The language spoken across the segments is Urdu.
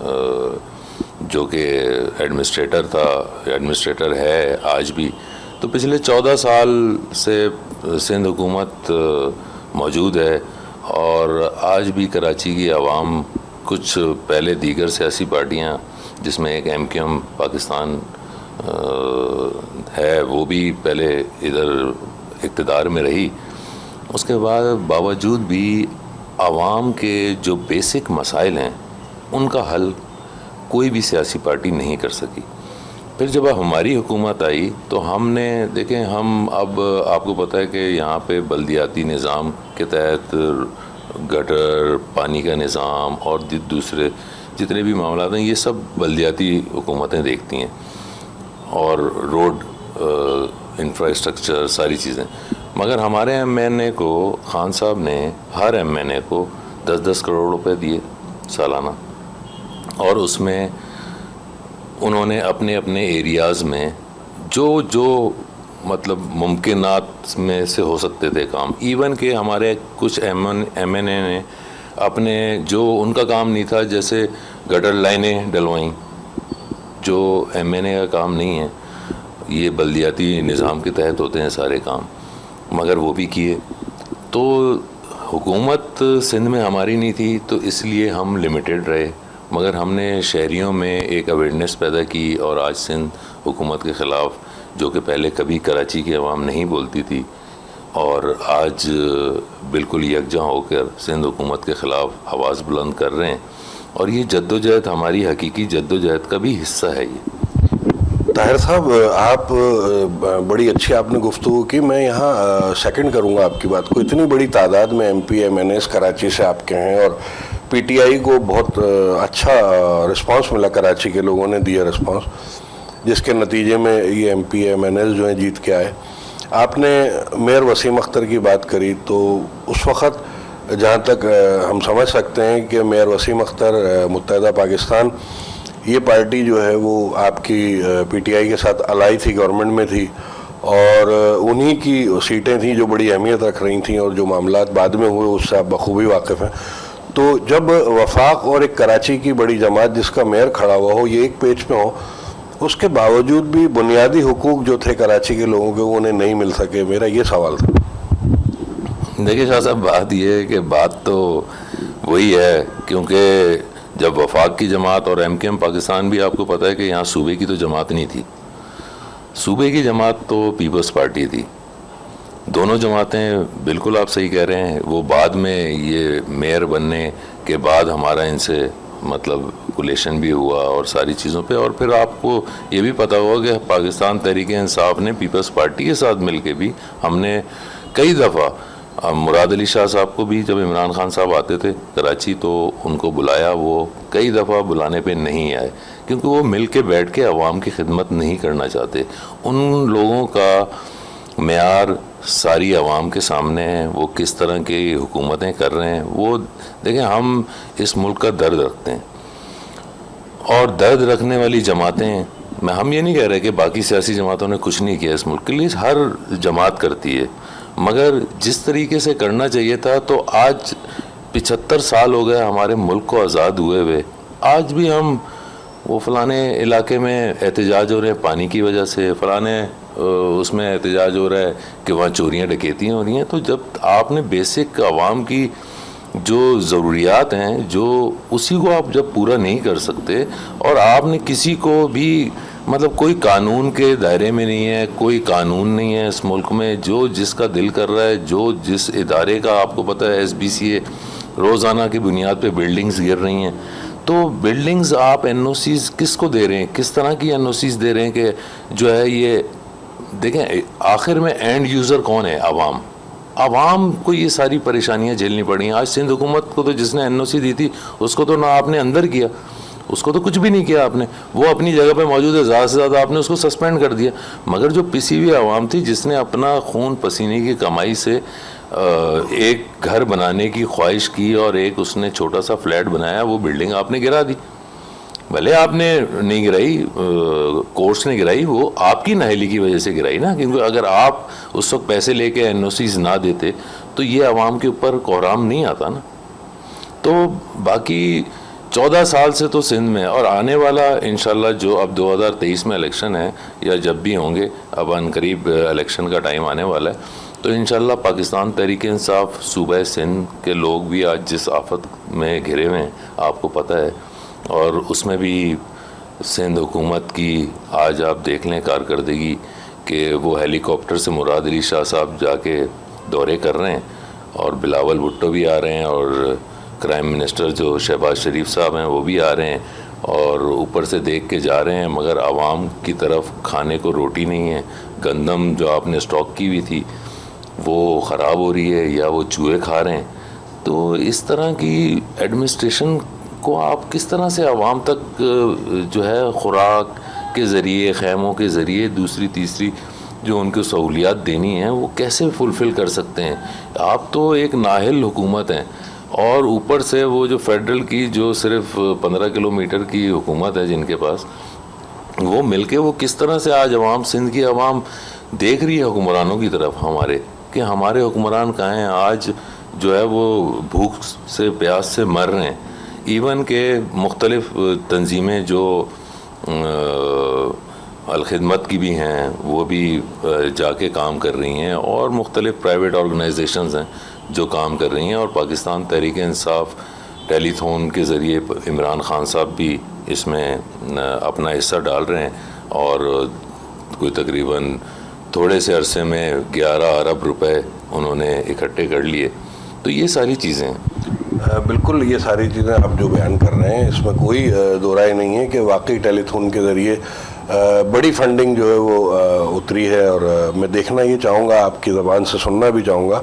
جو کہ ایڈمنسٹریٹر ہے آج بھی. تو پچھلے 14 سال سے سندھ حکومت موجود ہے, اور آج بھی کراچی کی عوام, کچھ پہلے دیگر سیاسی پارٹیاں جس میں ایک MQM پاکستان ہے, وہ بھی پہلے ادھر اقتدار میں رہی, اس کے بعد باوجود بھی عوام کے جو بیسک مسائل ہیں ان کا حل کوئی بھی سیاسی پارٹی نہیں کر سکی. پھر جب ہماری حکومت آئی تو ہم نے دیکھیں, ہم اب آپ کو پتہ ہے کہ یہاں پہ بلدیاتی نظام کے تحت گٹر, پانی کا نظام اور دوسرے جتنے بھی معاملات ہیں یہ سب بلدیاتی حکومتیں دیکھتی ہیں, اور روڈ انفراسٹرکچر ساری چیزیں. مگر ہمارے MNA کو, خان صاحب نے ہر MNA کو 10-10 کروڑ روپے دیے سالانہ, اور اس میں انہوں نے اپنے اپنے ایریاز میں جو مطلب ممکنات میں سے ہو سکتے تھے کام, ایون کہ ہمارے کچھ MNA نے اپنے جو ان کا کام نہیں تھا, جیسے گٹر لائنیں ڈلوائیں, جو MNA کا کام نہیں ہے, یہ بلدیاتی نظام کے تحت ہوتے ہیں سارے کام, مگر وہ بھی کیے. تو حکومت سندھ میں ہماری نہیں تھی تو اس لیے ہم لمیٹڈ رہے, مگر ہم نے شہریوں میں ایک اویئرنیس پیدا کی, اور آج سندھ حکومت کے خلاف, جو کہ پہلے کبھی کراچی کی عوام نہیں بولتی تھی, اور آج بالکل یکجا ہو کر سندھ حکومت کے خلاف آواز بلند کر رہے ہیں. اور یہ جدوجہد ہماری حقیقی جدوجہد کا بھی حصہ ہے. یہ طاہر صاحب, آپ بڑی اچھی آپ نے گفتگو کی, میں یہاں سیکنڈ کروں گا آپ کی بات کو. اتنی بڑی تعداد میں MP MNAs کراچی سے آپ کے ہیں, اور PTI کو بہت اچھا رسپانس ملا, کراچی کے لوگوں نے دیا رسپانس, جس کے نتیجے میں یہ MP MNAs جو ہیں جیت کے آئے. آپ نے میئر وسیم اختر کی بات کری, تو اس وقت جہاں تک ہم سمجھ سکتے ہیں کہ میئر وسیم اختر متحدہ پاکستان, یہ پارٹی جو ہے وہ آپ کی PTI کے ساتھ الائی تھی, گورنمنٹ میں تھی, اور انہی کی سیٹیں تھیں جو بڑی اہمیت رکھ رہی تھیں, اور جو معاملات بعد میں ہوئے اس سے آپ بخوبی واقف ہیں. تو جب وفاق اور ایک کراچی کی بڑی جماعت جس کا میئر کھڑا ہوا ہو, یہ ایک پیج پہ ہو, اس کے باوجود بھی بنیادی حقوق جو تھے کراچی کے لوگوں کے وہ انہیں نہیں مل سکے, میرا یہ سوال تھا. دیکھیے شاہ صاحب, بات یہ ہے کہ بات تو وہی ہے, کیونکہ جب وفاق کی جماعت اور MQM پاکستان بھی, آپ کو پتہ ہے کہ یہاں صوبے کی تو جماعت نہیں تھی, صوبے کی جماعت تو پیپلز پارٹی تھی. دونوں جماعتیں بالکل آپ صحیح کہہ رہے ہیں, وہ بعد میں یہ میئر بننے کے بعد ہمارا ان سے مطلب کولیشن بھی ہوا اور ساری چیزوں پہ. اور پھر آپ کو یہ بھی پتہ ہوگا کہ پاکستان تحریک انصاف نے پیپلز پارٹی کے ساتھ مل کے بھی ہم نے کئی دفعہ, مراد علی شاہ صاحب کو بھی جب عمران خان صاحب آتے تھے کراچی تو ان کو بلایا, وہ کئی دفعہ بلانے پہ نہیں آئے, کیونکہ وہ مل کے بیٹھ کے عوام کی خدمت نہیں کرنا چاہتے. ان لوگوں کا معیار ساری عوام کے سامنے ہے, وہ کس طرح کی حکومتیں کر رہے ہیں. وہ دیکھیں, ہم اس ملک کا درد رکھتے ہیں, اور درد رکھنے والی جماعتیں, ہم یہ نہیں کہہ رہے کہ باقی سیاسی جماعتوں نے کچھ نہیں کیا اس ملک کے لیے, ہر جماعت کرتی ہے, مگر جس طریقے سے کرنا چاہیے تھا. تو آج 75 سال ہو گئے ہمارے ملک کو آزاد ہوئے ہوئے, آج بھی ہم وہ فلانے علاقے میں احتجاج ہو رہے ہیں پانی کی وجہ سے, فلانے اس میں احتجاج ہو رہا ہے کہ وہاں چوریاں ڈکیتیاں ہو رہی ہیں. تو جب آپ نے بیسک عوام کی جو ضروریات ہیں, جو اسی کو آپ جب پورا نہیں کر سکتے, اور آپ نے کسی کو بھی مطلب کوئی قانون کے دائرے میں نہیں ہے, کوئی قانون نہیں ہے اس ملک میں, جو جس کا دل کر رہا ہے, جو جس ادارے کا, آپ کو پتہ ہے SBCA روزانہ کی بنیاد پہ بلڈنگز گر رہی ہیں. تو بلڈنگز آپ NOCs کس کو دے رہے ہیں, کس طرح کی NOCs دے رہے ہیں کہ جو ہے یہ دیکھیں آخر میں اینڈ یوزر کون ہے؟ عوام کو یہ ساری پریشانیاں جھیلنی پڑی ہیں. آج سندھ حکومت کو تو جس نے NOC دی تھی اس کو تو نہ آپ نے اندر کیا, اس کو تو کچھ بھی نہیں کیا آپ نے, وہ اپنی جگہ پہ موجود ہے, زیادہ سے زیادہ آپ نے اس کو سسپینڈ کر دیا. مگر جو پسی ہوئی عوام تھی جس نے اپنا خون پسینے کی کمائی سے ایک گھر بنانے کی خواہش کی اور ایک اس نے چھوٹا سا فلیٹ بنایا, وہ بلڈنگ آپ نے گرا دی. بھلے آپ نے نہیں گرائی, کورٹس نے گرائی, وہ آپ کی نااہلی کی وجہ سے گرائی نا, کیونکہ اگر آپ اس وقت پیسے لے کے NOCs نہ دیتے تو یہ عوام کے اوپر کوحرام نہیں آتا نا. تو باقی 14 سال سے تو سندھ میں، اور آنے والا انشاءاللہ جو اب 2023 میں الیکشن ہے یا جب بھی ہوں گے، اب ان قریب الیکشن کا ٹائم آنے والا ہے، تو انشاءاللہ پاکستان تحریک انصاف صوبہ سندھ کے لوگ بھی آج جس آفت میں گھرے ہوئے ہیں آپ کو پتہ ہے، اور اس میں بھی سندھ حکومت کی آج آپ دیکھ لیں کارکردگی کہ وہ ہیلی کاپٹر سے مراد علی شاہ صاحب جا کے دورے کر رہے ہیں، اور بلاول بھٹو بھی آ رہے ہیں، اور کرائم منسٹر جو شہباز شریف صاحب ہیں وہ بھی آ رہے ہیں، اور اوپر سے دیکھ کے جا رہے ہیں، مگر عوام کی طرف کھانے کو روٹی نہیں ہے۔ گندم جو آپ نے سٹاک کی ہوئی تھی وہ خراب ہو رہی ہے یا وہ چوہے کھا رہے ہیں۔ تو اس طرح کی ایڈمنسٹریشن کو آپ کس طرح سے عوام تک جو ہے خوراک کے ذریعے، خیموں کے ذریعے، دوسری تیسری جو ان کو سہولیات دینی ہیں وہ کیسے فلفل کر سکتے ہیں؟ آپ تو ایک نااہل حکومت ہیں، اور اوپر سے وہ جو فیڈرل کی جو صرف 15 کلومیٹر کی حکومت ہے جن کے پاس، وہ مل کے وہ کس طرح سے آج عوام، سندھ کی عوام دیکھ رہی ہے حکمرانوں کی طرف ہمارے، کہ ہمارے حکمران کہاں ہیں؟ آج جو ہے وہ بھوک سے پیاس سے مر رہے ہیں۔ ایون کہ مختلف تنظیمیں جو الخدمت کی بھی ہیں وہ بھی جا کے کام کر رہی ہیں، اور مختلف پرائیویٹ آرگنائزیشنز ہیں جو کام کر رہی ہیں، اور پاکستان تحریک انصاف ٹیلی تھون کے ذریعے عمران خان صاحب بھی اس میں اپنا حصہ ڈال رہے ہیں، اور کوئی تقریباً تھوڑے سے عرصے میں 11 ارب روپے انہوں نے اکٹھے کر لیے۔ تو یہ ساری چیزیں ہیں۔ بالکل، یہ ساری چیزیں آپ جو بیان کر رہے ہیں اس میں کوئی دو رائے نہیں ہے کہ واقعی ٹیلی تھون کے ذریعے بڑی فنڈنگ جو ہے وہ اتری ہے، اور میں دیکھنا یہ چاہوں گا، آپ کی زبان سے سننا بھی چاہوں گا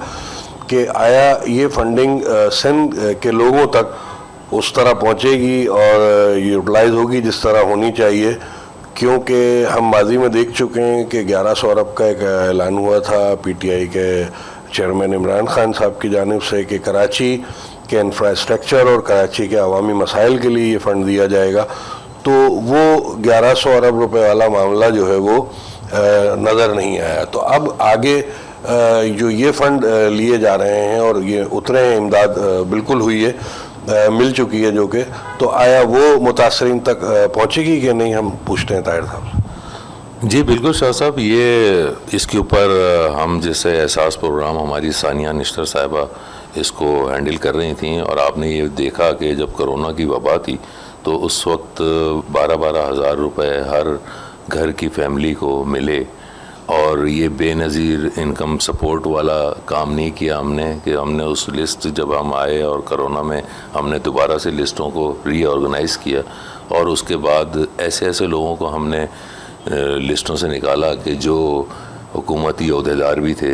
کہ آیا یہ فنڈنگ سندھ کے لوگوں تک اس طرح پہنچے گی اور یوٹیلائز ہوگی جس طرح ہونی چاہیے، کیونکہ ہم ماضی میں دیکھ چکے ہیں کہ 1100 ارب کا ایک اعلان ہوا تھا پی ٹی آئی کے چیئرمین عمران خان صاحب کی جانب سے کہ کراچی کے انفراسٹرکچر اور کراچی کے عوامی مسائل کے لیے یہ فنڈ دیا جائے گا، تو وہ 1100 ارب روپے والا معاملہ جو ہے وہ نظر نہیں آیا۔ تو اب آگے جو یہ فنڈ لیے جا رہے ہیں اور یہ اترے ہیں، امداد بالکل ہوئی ہے، مل چکی ہے جو کہ، تو آیا وہ متاثرین تک پہنچے گی کہ نہیں؟ ہم پوچھتے ہیں طاہر صاحب سے۔ جی بالکل شاہ صاحب، یہ اس کے اوپر ہم جیسے احساس پروگرام، ہماری ثانیہ نشتر صاحبہ اس کو ہینڈل کر رہی تھیں، اور آپ نے یہ دیکھا کہ جب کرونا کی وبا تھی تو اس وقت 12 ہزار روپے ہر گھر کی فیملی کو ملے، اور یہ بے نظیر انکم سپورٹ والا کام نہیں کیا ہم نے، کہ ہم نے اس لسٹ جب ہم آئے اور کرونا میں ہم نے دوبارہ سے لسٹوں کو ری آرگنائز کیا، اور اس کے بعد ایسے ایسے لوگوں کو ہم نے لسٹوں سے نکالا کہ جو حکومتی عہدیدار بھی تھے،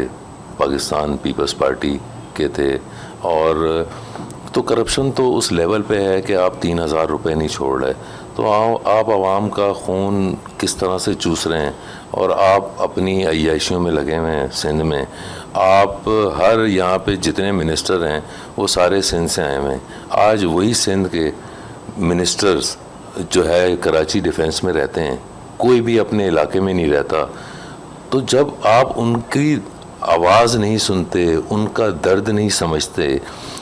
پاکستان پیپلز پارٹی کے تھے، اور تو کرپشن تو اس لیول پہ ہے کہ آپ 3000 روپے نہیں چھوڑ رہے، تو آپ عوام کا خون کس طرح سے چوس رہے ہیں، اور آپ اپنی عیاشیوں میں لگے ہوئے ہیں سندھ میں۔ آپ ہر یہاں پہ جتنے منسٹر ہیں وہ سارے سندھ سے آئے ہوئے ہیں۔ آج وہی سندھ کے منسٹرز جو ہے کراچی ڈیفینس میں رہتے ہیں، کوئی بھی اپنے علاقے میں نہیں رہتا، تو جب آپ ان کی آواز نہیں سنتے، ان کا درد نہیں سمجھتے،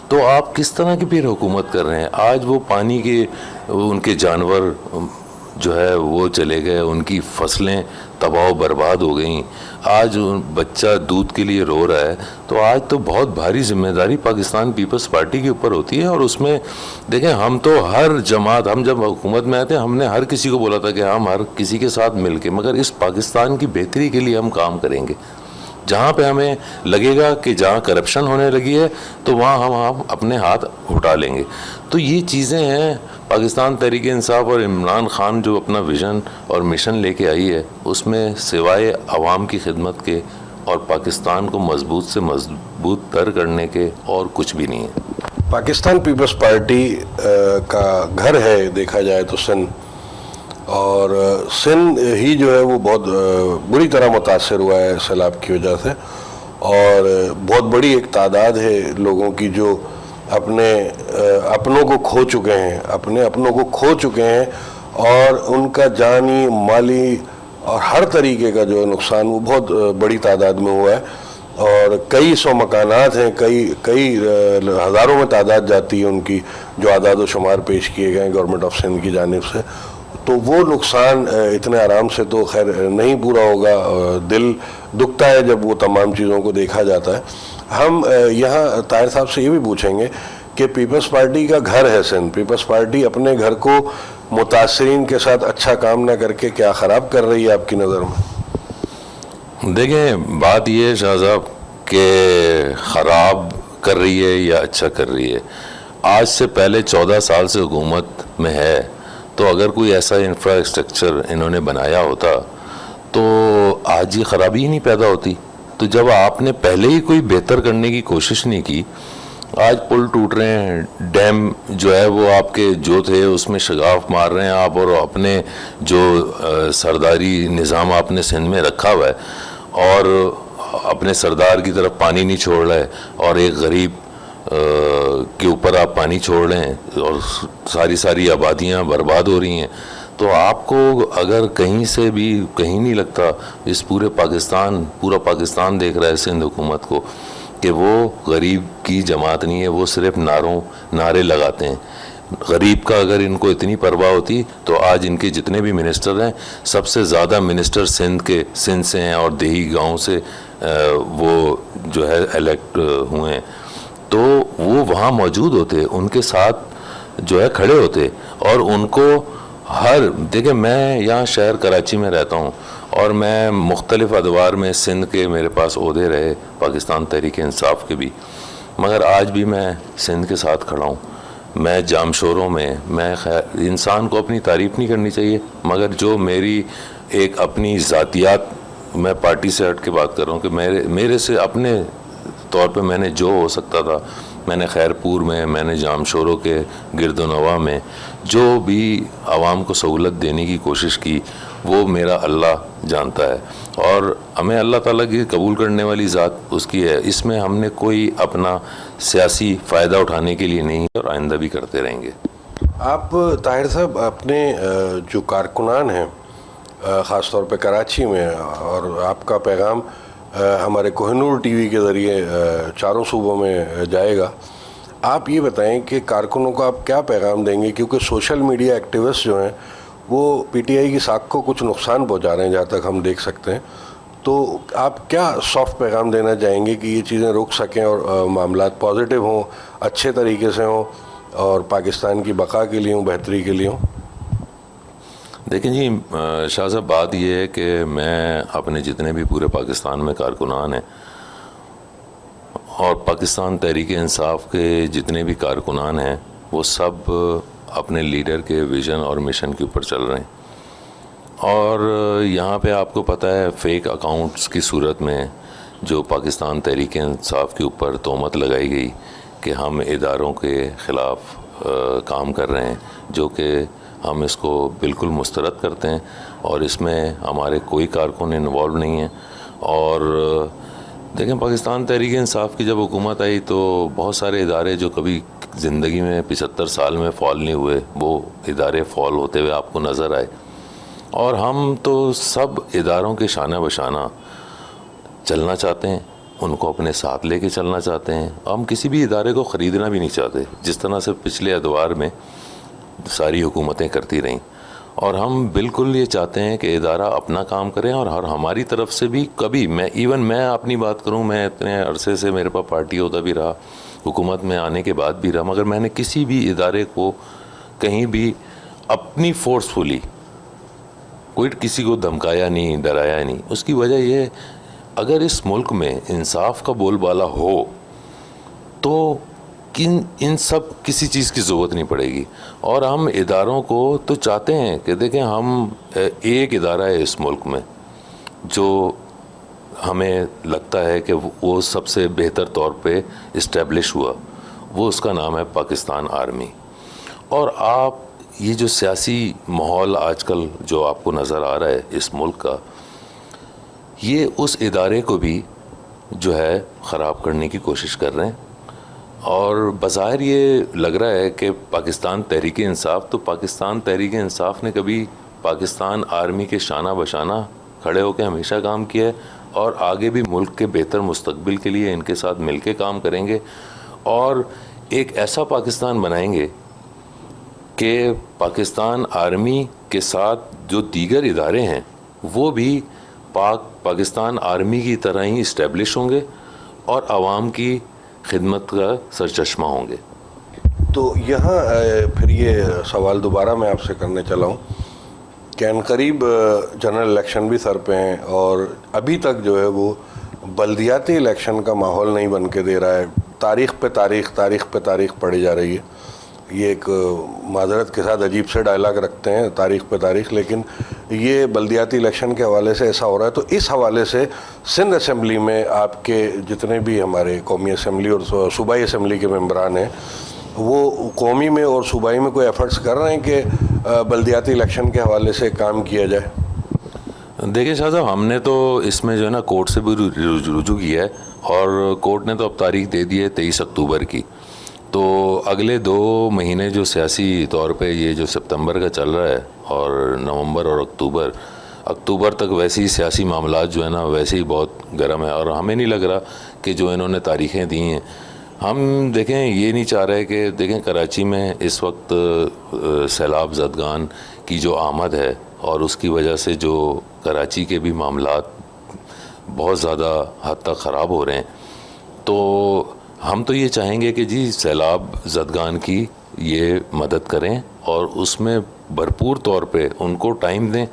تو آپ کس طرح کی پھر حکومت کر رہے ہیں؟ آج وہ پانی کے ان کے جانور جو ہے وہ چلے گئے، ان کی فصلیں تباہ و برباد ہو گئیں، آج بچہ دودھ کے لیے رو رہا ہے، تو آج تو بہت بھاری ذمہ داری پاکستان پیپلز پارٹی کے اوپر ہوتی ہے۔ اور اس میں دیکھیں، ہم تو ہر جماعت، ہم جب حکومت میں آئے تھے ہم نے ہر کسی کو بولا تھا کہ ہم ہر کسی کے ساتھ مل کے، مگر اس پاکستان کی بہتری کے لیے ہم کام کریں گے۔ جہاں پہ ہمیں لگے گا کہ جہاں کرپشن ہونے لگی ہے تو وہاں ہم اپنے ہاتھ اٹھا لیں گے۔ تو یہ چیزیں ہیں پاکستان تحریک انصاف اور عمران خان جو اپنا ویژن اور مشن لے کے آئی ہے، اس میں سوائے عوام کی خدمت کے اور پاکستان کو مضبوط سے مضبوط تر کرنے کے اور کچھ بھی نہیں ہے۔ پاکستان پیپلز پارٹی کا گھر ہے دیکھا جائے تو سندھ، اور سندھ ہی جو ہے وہ بہت بری طرح متاثر ہوا ہے سیلاب کی وجہ سے، اور بہت بڑی ایک تعداد ہے لوگوں کی جو اپنوں کو کھو چکے ہیں، اپنے اپنوں کو کھو چکے ہیں، اور ان کا جانی، مالی اور ہر طریقے کا جو نقصان وہ بہت بڑی تعداد میں ہوا ہے۔ اور کئی سو مکانات ہیں, کئی ہزاروں میں تعداد جاتی ہے ان کی, جو اعداد و شمار پیش کیے گئے ہیں گورنمنٹ آف سندھ کی جانب سے. تو وہ نقصان اتنے آرام سے تو خیر نہیں پورا ہوگا, دل دکھتا ہے جب وہ تمام چیزوں کو دیکھا جاتا ہے. ہم یہاں طاہر صاحب سے یہ بھی پوچھیں گے کہ پیپلز پارٹی کا گھر ہے سندھ, پیپلز پارٹی اپنے گھر کو متاثرین کے ساتھ اچھا کام نہ کر کے کیا خراب کر رہی ہے آپ کی نظر میں؟ دیکھیں, بات یہ ہے شاہ صاحب کہ خراب کر رہی ہے یا اچھا کر رہی ہے. آج سے پہلے 14 سال سے حکومت میں ہے, تو اگر کوئی ایسا انفراسٹرکچر انہوں نے بنایا ہوتا تو آج یہ خرابی ہی نہیں پیدا ہوتی. تو جب آپ نے پہلے ہی کوئی بہتر کرنے کی کوشش نہیں کی, آج پل ٹوٹ رہے ہیں, ڈیم جو ہے وہ آپ کے جو تھے اس میں شگاف مار رہے ہیں آپ, اور اپنے جو سرداری نظام آپ نے سندھ میں رکھا ہوا ہے اور اپنے سردار کی طرف پانی نہیں چھوڑ رہا ہے, اور ایک غریب کے اوپر آپ پانی چھوڑ رہے ہیں, اور ساری آبادیاں برباد ہو رہی ہیں. تو آپ کو اگر کہیں سے بھی کہیں نہیں لگتا, اس پورا پاکستان دیکھ رہا ہے سندھ حکومت کو کہ وہ غریب کی جماعت نہیں ہے, وہ صرف نعرے لگاتے ہیں. غریب کا اگر ان کو اتنی پرواہ ہوتی تو آج ان کے جتنے بھی منسٹر ہیں, سب سے زیادہ منسٹر سندھ سے ہیں اور دیہی گاؤں سے وہ جو ہے الیکٹ ہوئے ہیں. تو وہ وہاں موجود ہوتے, ان کے ساتھ جو ہے کھڑے ہوتے, اور ان کو دیکھیں میں یہاں شہر کراچی میں رہتا ہوں, اور میں مختلف ادوار میں سندھ کے میرے پاس عہدے رہے, پاکستان تحریک انصاف کے بھی, مگر آج بھی میں سندھ کے ساتھ کھڑا ہوں. میں جامشوروں میں, میں انسان کو اپنی تعریف نہیں کرنی چاہیے, مگر جو میری ایک اپنی ذاتیات, میں پارٹی سے ہٹ کے بات کر رہا ہوں کہ میرے سے اپنے طور پہ میں نے جو ہو سکتا تھا, میں نے خیرپور میں نے جامشوروں کے گرد و نواح میں جو بھی عوام کو سہولت دینے کی کوشش کی, وہ میرا اللہ جانتا ہے, اور ہمیں اللہ تعالیٰ کی قبول کرنے والی ذات اس کی ہے. اس میں ہم نے کوئی اپنا سیاسی فائدہ اٹھانے کے لیے نہیں, اور آئندہ بھی کرتے رہیں گے. آپ طاہر صاحب اپنے جو کارکنان ہیں خاص طور پہ کراچی میں, اور آپ کا پیغام ہمارے کوہ نور ٹی وی کے ذریعے چاروں صوبوں میں جائے گا, آپ یہ بتائیں کہ کارکنوں کو آپ کیا پیغام دیں گے, کیونکہ سوشل میڈیا ایکٹیوسٹ جو ہیں وہ پی ٹی آئی کی ساکھ کو کچھ نقصان پہنچا رہے ہیں جہاں تک ہم دیکھ سکتے ہیں. تو آپ کیا سافٹ پیغام دینا چاہیں گے کہ یہ چیزیں رک سکیں اور معاملات پازیٹیو ہوں, اچھے طریقے سے ہوں, اور پاکستان کی بقا کے لیے ہوں, بہتری کے لیے ہوں؟ دیکھیں جی شاہ صاحب, بات یہ ہے کہ میں اپنے جتنے بھی پورے پاکستان میں کارکنان ہیں, اور پاکستان تحریک انصاف کے جتنے بھی کارکنان ہیں, وہ سب اپنے لیڈر کے ویژن اور مشن کے اوپر چل رہے ہیں. اور یہاں پہ آپ کو پتہ ہے فیک اکاؤنٹس کی صورت میں جو پاکستان تحریک انصاف کے اوپر تہمت لگائی گئی کہ ہم اداروں کے خلاف کام کر رہے ہیں, جو کہ ہم اس کو بالکل مسترد کرتے ہیں, اور اس میں ہمارے کوئی کارکن انوالو نہیں ہیں. اور دیکھیں پاکستان تحریک انصاف کی جب حکومت آئی تو بہت سارے ادارے جو کبھی زندگی میں 75 سال میں فال نہیں ہوئے, وہ ادارے فال ہوتے ہوئے آپ کو نظر آئے. اور ہم تو سب اداروں کے شانہ بشانہ چلنا چاہتے ہیں, ان کو اپنے ساتھ لے کے چلنا چاہتے ہیں. ہم کسی بھی ادارے کو خریدنا بھی نہیں چاہتے, جس طرح سے پچھلے ادوار میں ساری حکومتیں کرتی رہیں. اور ہم بالکل یہ چاہتے ہیں کہ ادارہ اپنا کام کریں, اور ہماری طرف سے بھی کبھی میں اپنی بات کروں, میں اتنے عرصے سے میرے پاس پارٹی ہوتا بھی رہا, حکومت میں آنے کے بعد بھی رہا, مگر میں نے کسی بھی ادارے کو کہیں بھی اپنی فورسفلی کوئی کسی کو دھمکایا نہیں, ڈرایا نہیں. اس کی وجہ یہ ہے, اگر اس ملک میں انصاف کا بول بالا ہو تو ان سب کسی چیز کی ضرورت نہیں پڑے گی. اور ہم اداروں کو تو چاہتے ہیں کہ دیکھیں ہم ایک ادارہ ہے اس ملک میں جو ہمیں لگتا ہے کہ وہ سب سے بہتر طور پہ اسٹیبلش ہوا, وہ اس کا نام ہے پاکستان آرمی. اور آپ یہ جو سیاسی ماحول آج کل جو آپ کو نظر آ رہا ہے اس ملک کا, یہ اس ادارے کو بھی جو ہے خراب کرنے کی کوشش کر رہے ہیں. اور بظاہر یہ لگ رہا ہے کہ پاکستان تحریک انصاف, تو پاکستان تحریک انصاف نے کبھی پاکستان آرمی کے شانہ بشانہ کھڑے ہو کے ہمیشہ کام کیا ہے, اور آگے بھی ملک کے بہتر مستقبل کے لیے ان کے ساتھ مل کے کام کریں گے اور ایک ایسا پاکستان بنائیں گے کہ پاکستان آرمی کے ساتھ جو دیگر ادارے ہیں وہ بھی پاکستان آرمی کی طرح ہی اسٹیبلش ہوں گے اور عوام کی خدمت کا سرچشمہ ہوں گے. تو یہاں پھر یہ سوال دوبارہ میں آپ سے کرنے چلا ہوں کہ عنقریب جنرل الیکشن بھی سر پہ ہیں اور ابھی تک جو ہے وہ بلدیاتی الیکشن کا ماحول نہیں بن کے دے رہا ہے. تاریخ پہ تاریخ پڑھی جا رہی ہے. یہ ایک معذرت کے ساتھ عجیب سے ڈائلاگ رکھتے ہیں تاریخ پہ تاریخ, لیکن یہ بلدیاتی الیکشن کے حوالے سے ایسا ہو رہا ہے. تو اس حوالے سے سندھ اسمبلی میں آپ کے جتنے بھی ہمارے قومی اسمبلی اور صوبائی اسمبلی کے ممبران ہیں وہ قومی میں اور صوبائی میں کوئی ایفرٹس کر رہے ہیں کہ بلدیاتی الیکشن کے حوالے سے کام کیا جائے؟ دیکھیں شاہ صاحب, ہم نے تو اس میں جو ہے نا کورٹ سے بھی رجوع کیا ہے اور کورٹ نے تو اب تاریخ دے دی ہے 23 اکتوبر کی. تو اگلے 2 مہینے جو سیاسی طور پہ یہ جو سپتمبر کا چل رہا ہے اور نومبر اور اکتوبر تک ویسے ہی سیاسی معاملات جو ہے نا ویسے ہی بہت گرم ہے اور ہمیں نہیں لگ رہا کہ جو انہوں نے تاریخیں دی ہیں, ہم دیکھیں یہ نہیں چاہ رہے کہ دیکھیں کراچی میں اس وقت سیلاب زدگان کی جو آمد ہے اور اس کی وجہ سے جو کراچی کے بھی معاملات بہت زیادہ حد تک خراب ہو رہے ہیں. تو ہم تو یہ چاہیں گے کہ جی سیلاب زدگان کی یہ مدد کریں اور اس میں بھرپور طور پہ ان کو ٹائم دیں.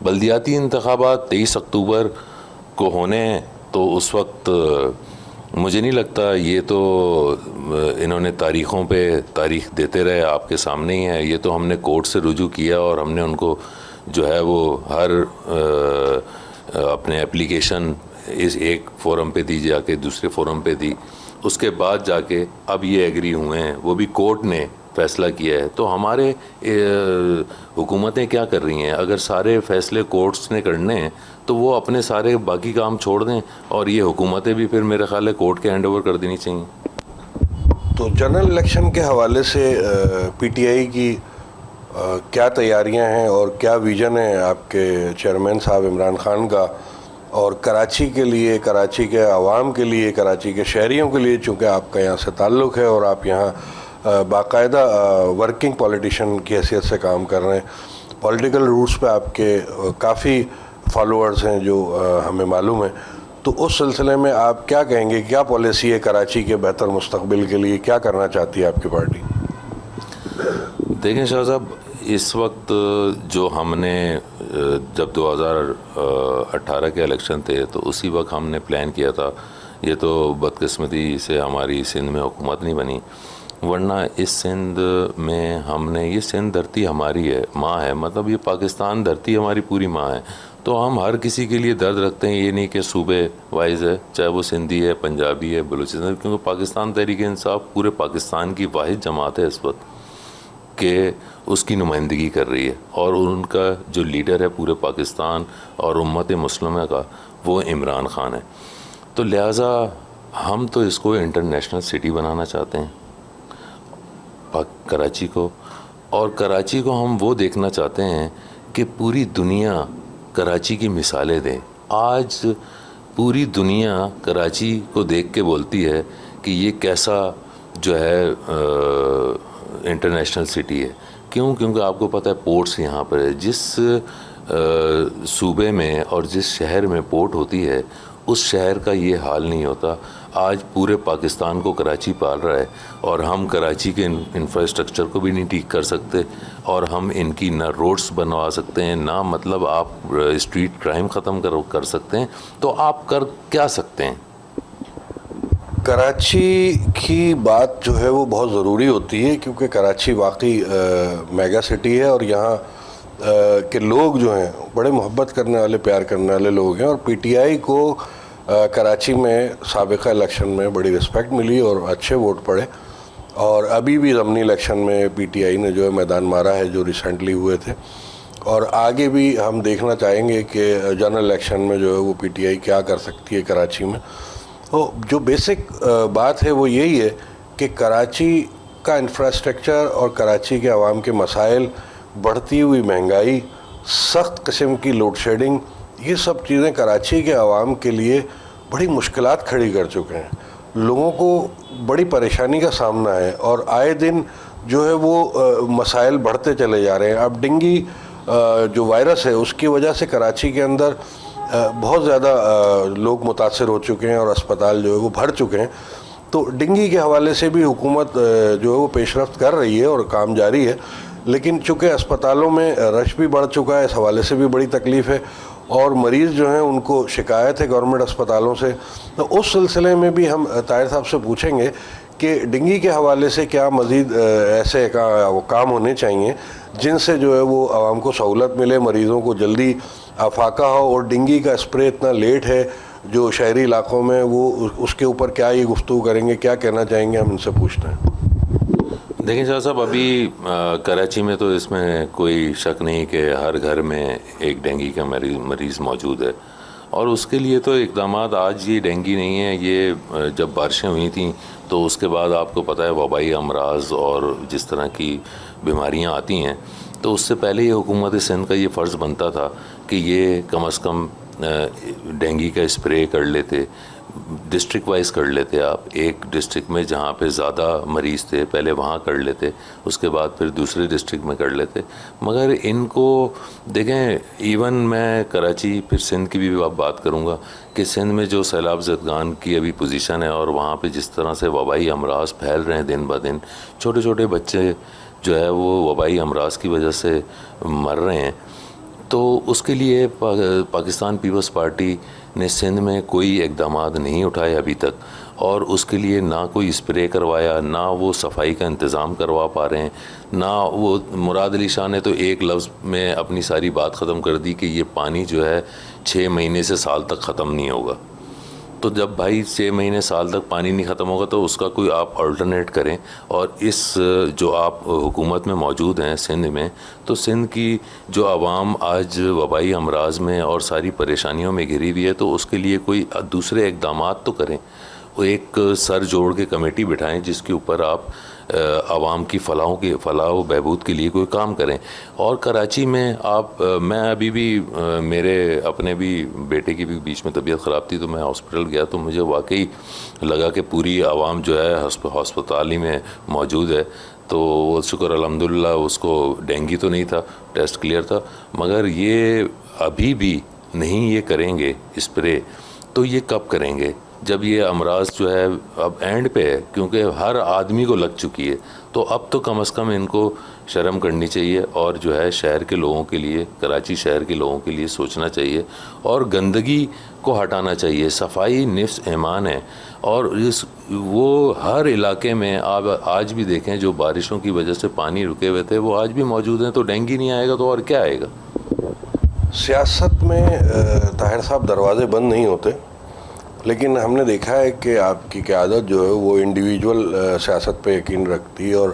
بلدیاتی انتخابات 23 اکتوبر کو ہونے ہیں تو اس وقت مجھے نہیں لگتا, یہ تو انہوں نے تاریخوں پہ تاریخ دیتے رہے, آپ کے سامنے ہی ہے. یہ تو ہم نے کورٹ سے رجوع کیا اور ہم نے ان کو جو ہے وہ ہر اپنے اپلیکیشن اس ایک فورم پہ دی جا کے دوسرے فورم پہ دی, اس کے بعد جا کے اب یہ ایگری ہوئے ہیں, وہ بھی کورٹ نے فیصلہ کیا ہے. تو ہمارے حکومتیں کیا کر رہی ہیں, اگر سارے فیصلے کورٹس نے کرنے ہیں تو وہ اپنے سارے باقی کام چھوڑ دیں اور یہ حکومتیں بھی پھر میرے خیال ہے کورٹ کے ہینڈ اوور کر دینی چاہیے. تو جنرل الیکشن کے حوالے سے پی ٹی آئی کی کیا تیاریاں ہیں اور کیا ویژن ہے آپ کے چیئرمین صاحب عمران خان کا, اور کراچی کے لیے, کراچی کے عوام کے لیے, کراچی کے شہریوں کے لیے, چونکہ آپ کا یہاں سے تعلق ہے اور آپ یہاں باقاعدہ ورکنگ پولیٹیشین کی حیثیت سے کام کر رہے ہیں, پولیٹیکل روٹس پہ آپ کے کافی فالوورز ہیں جو ہمیں معلوم ہے. تو اس سلسلے میں آپ کیا کہیں گے, کیا پالیسی ہے کراچی کے بہتر مستقبل کے لیے, کیا کرنا چاہتی ہے آپ کی پارٹی؟ دیکھیں شاہ صاحب, اس وقت جو ہم نے جب 2018 کے الیکشن تھے تو اسی وقت ہم نے پلان کیا تھا. یہ تو بدقسمتی سے ہماری سندھ میں حکومت نہیں بنی, ورنہ اس سندھ میں ہم نے, یہ سندھ دھرتی ہماری ہے, ماں ہے, مطلب یہ پاکستان دھرتی ہماری پوری ماں ہے. تو ہم ہر کسی کے لیے درد رکھتے ہیں, یہ نہیں کہ صوبے وائز ہے, چاہے وہ سندھی ہے, پنجابی ہے, بلوچستان, کیونکہ پاکستان تحریک انصاف پورے پاکستان کی واحد جماعت ہے اس وقت کہ اس کی نمائندگی کر رہی ہے اور ان کا جو لیڈر ہے پورے پاکستان اور امت مسلمہ کا وہ عمران خان ہے. تو لہٰذا ہم تو اس کو انٹرنیشنل سٹی بنانا چاہتے ہیں کراچی کو, اور کراچی کو ہم وہ دیکھنا چاہتے ہیں کہ پوری دنیا کراچی کی مثالیں دیں. آج پوری دنیا کراچی کو دیکھ کے بولتی ہے کہ یہ کیسا جو ہے انٹرنیشنل سٹی ہے. کیوں؟ کیونکہ آپ کو پتہ ہے پورٹس یہاں پر ہے. جس صوبے میں اور جس شہر میں پورٹ ہوتی ہے اس شہر کا یہ حال نہیں ہوتا. آج پورے پاکستان کو کراچی پال رہا ہے اور ہم کراچی کے انفراسٹرکچر کو بھی نہیں ٹھیک کر سکتے اور ہم ان کی نہ روڈز بنوا سکتے ہیں, نہ مطلب آپ اسٹریٹ کرائم ختم کر سکتے ہیں. تو آپ کر کیا سکتے ہیں؟ کراچی کی بات جو ہے وہ بہت ضروری ہوتی ہے کیونکہ کراچی واقعی میگا سٹی ہے اور یہاں کے لوگ جو ہیں بڑے محبت کرنے والے, پیار کرنے والے لوگ ہیں. اور پی ٹی آئی کو کراچی میں سابقہ الیکشن میں بڑی رسپیکٹ ملی اور اچھے ووٹ پڑے, اور ابھی بھی ضمنی الیکشن میں پی ٹی آئی نے جو ہے میدان مارا ہے جو ریسنٹلی ہوئے تھے, اور آگے بھی ہم دیکھنا چاہیں گے کہ جنرل الیکشن میں جو ہے وہ پی ٹی آئی کیا کر سکتی ہے کراچی میں. تو جو بیسک بات ہے وہ یہی ہے کہ کراچی کا انفراسٹرکچر اور کراچی کے عوام کے مسائل, بڑھتی ہوئی مہنگائی, سخت قسم کی لوڈ شیڈنگ, یہ سب چیزیں کراچی کے عوام کے لیے بڑی مشکلات کھڑی کر چکے ہیں. لوگوں کو بڑی پریشانی کا سامنا ہے اور آئے دن جو ہے وہ مسائل بڑھتے چلے جا رہے ہیں. اب ڈینگی جو وائرس ہے اس کی وجہ سے کراچی کے اندر بہت زیادہ لوگ متاثر ہو چکے ہیں اور اسپتال جو ہے وہ بھر چکے ہیں. تو ڈینگی کے حوالے سے بھی حکومت جو ہے وہ پیش رفت کر رہی ہے اور کام جاری ہے، لیکن چونکہ اسپتالوں میں رش بھی بڑھ چکا ہے، اس حوالے سے بھی بڑی تکلیف ہے اور مریض جو ہیں ان کو شکایت ہے گورنمنٹ اسپتالوں سے. تو اس سلسلے میں بھی ہم طاہر صاحب سے پوچھیں گے کہ ڈینگی کے حوالے سے کیا مزید ایسے کام ہونے چاہیے جن سے جو ہے وہ عوام کو سہولت ملے، مریضوں کو جلدی افاقہ ہو. اور ڈینگی کا اسپرے اتنا لیٹ ہے جو شہری علاقوں میں، وہ اس کے اوپر کیا یہ گفتگو کریں گے، کیا کہنا چاہیں گے، ہم ان سے پوچھتے ہیں. دیکھیں شاہ صاحب، ابھی کراچی میں تو اس میں کوئی شک نہیں کہ ہر گھر میں ایک ڈینگی کا مریض موجود ہے، اور اس کے لیے تو اقدامات آج یہ ڈینگی نہیں ہے، یہ جب بارشیں ہوئی تھیں تو اس کے بعد آپ کو پتہ ہے وبائی امراض اور جس طرح کی بیماریاں آتی ہیں، تو اس سے پہلے یہ حکومت سندھ کا یہ فرض بنتا تھا کہ یہ کم از کم ڈینگی کا اسپرے کر لیتے، ڈسٹرکٹ وائز کر لیتے. آپ ایک ڈسٹرکٹ میں جہاں پہ زیادہ مریض تھے پہلے وہاں کر لیتے، اس کے بعد پھر دوسرے ڈسٹرکٹ میں کر لیتے. مگر ان کو دیکھیں، ایون میں کراچی پھر سندھ کی بھی بات کروں گا کہ سندھ میں جو سیلاب زدگان کی ابھی پوزیشن ہے اور وہاں پہ جس طرح سے وبائی امراض پھیل رہے ہیں دن بہ دن، چھوٹے چھوٹے بچے جو ہے وہ وبائی امراض کی وجہ سے مر رہے ہیں. تو اس کے لیے پاکستان پیپلز پارٹی نے سندھ میں کوئی اقدامات نہیں اٹھائے ابھی تک، اور اس کے لیے نہ کوئی اسپرے کروایا، نہ وہ صفائی کا انتظام کروا پا رہے ہیں، نہ وہ مراد علی شاہ نے تو ایک لفظ میں اپنی ساری بات ختم کر دی کہ یہ پانی جو ہے 6 مہینے سے سال تک ختم نہیں ہوگا. تو جب بھائی 6 مہینے سال تک پانی نہیں ختم ہوگا تو اس کا کوئی آپ آلٹرنیٹ کریں. اور اس جو آپ حکومت میں موجود ہیں سندھ میں، تو سندھ کی جو عوام آج وبائی امراض میں اور ساری پریشانیوں میں گھری ہوئی ہے، تو اس کے لیے کوئی دوسرے اقدامات تو کریں. وہ ایک سر جوڑ کے کمیٹی بٹھائیں جس کے اوپر آپ عوام کی فلاح و بہبود کے لیے کوئی کام کریں. اور کراچی میں میں ابھی بھی میرے اپنے بھی بیٹے کی بھی بیچ میں طبیعت خراب تھی تو میں ہاسپٹل گیا، تو مجھے واقعی لگا کہ پوری عوام جو ہے ہسپتال ہی میں موجود ہے. تو وہ شکر الحمدللہ اس کو ڈینگی تو نہیں تھا، ٹیسٹ کلیئر تھا. مگر یہ ابھی بھی نہیں یہ کریں گے اسپرے تو یہ کب کریں گے جب یہ امراض جو ہے اب اینڈ پہ ہے، کیونکہ ہر آدمی کو لگ چکی ہے. تو اب تو کم از کم ان کو شرم کرنی چاہیے اور جو ہے شہر کے لوگوں کے لیے، کراچی شہر کے لوگوں کے لیے سوچنا چاہیے اور گندگی کو ہٹانا چاہیے. صفائی نفس ایمان ہے، اور وہ ہر علاقے میں آپ آج بھی دیکھیں جو بارشوں کی وجہ سے پانی رکے ہوئے تھے وہ آج بھی موجود ہیں. تو ڈینگی نہیں آئے گا تو اور کیا آئے گا؟ سیاست میں طاہر صاحب دروازے بند نہیں ہوتے، لیکن ہم نے دیکھا ہے کہ آپ کی قیادت جو ہے وہ انڈیویجول سیاست پہ یقین رکھتی ہے. اور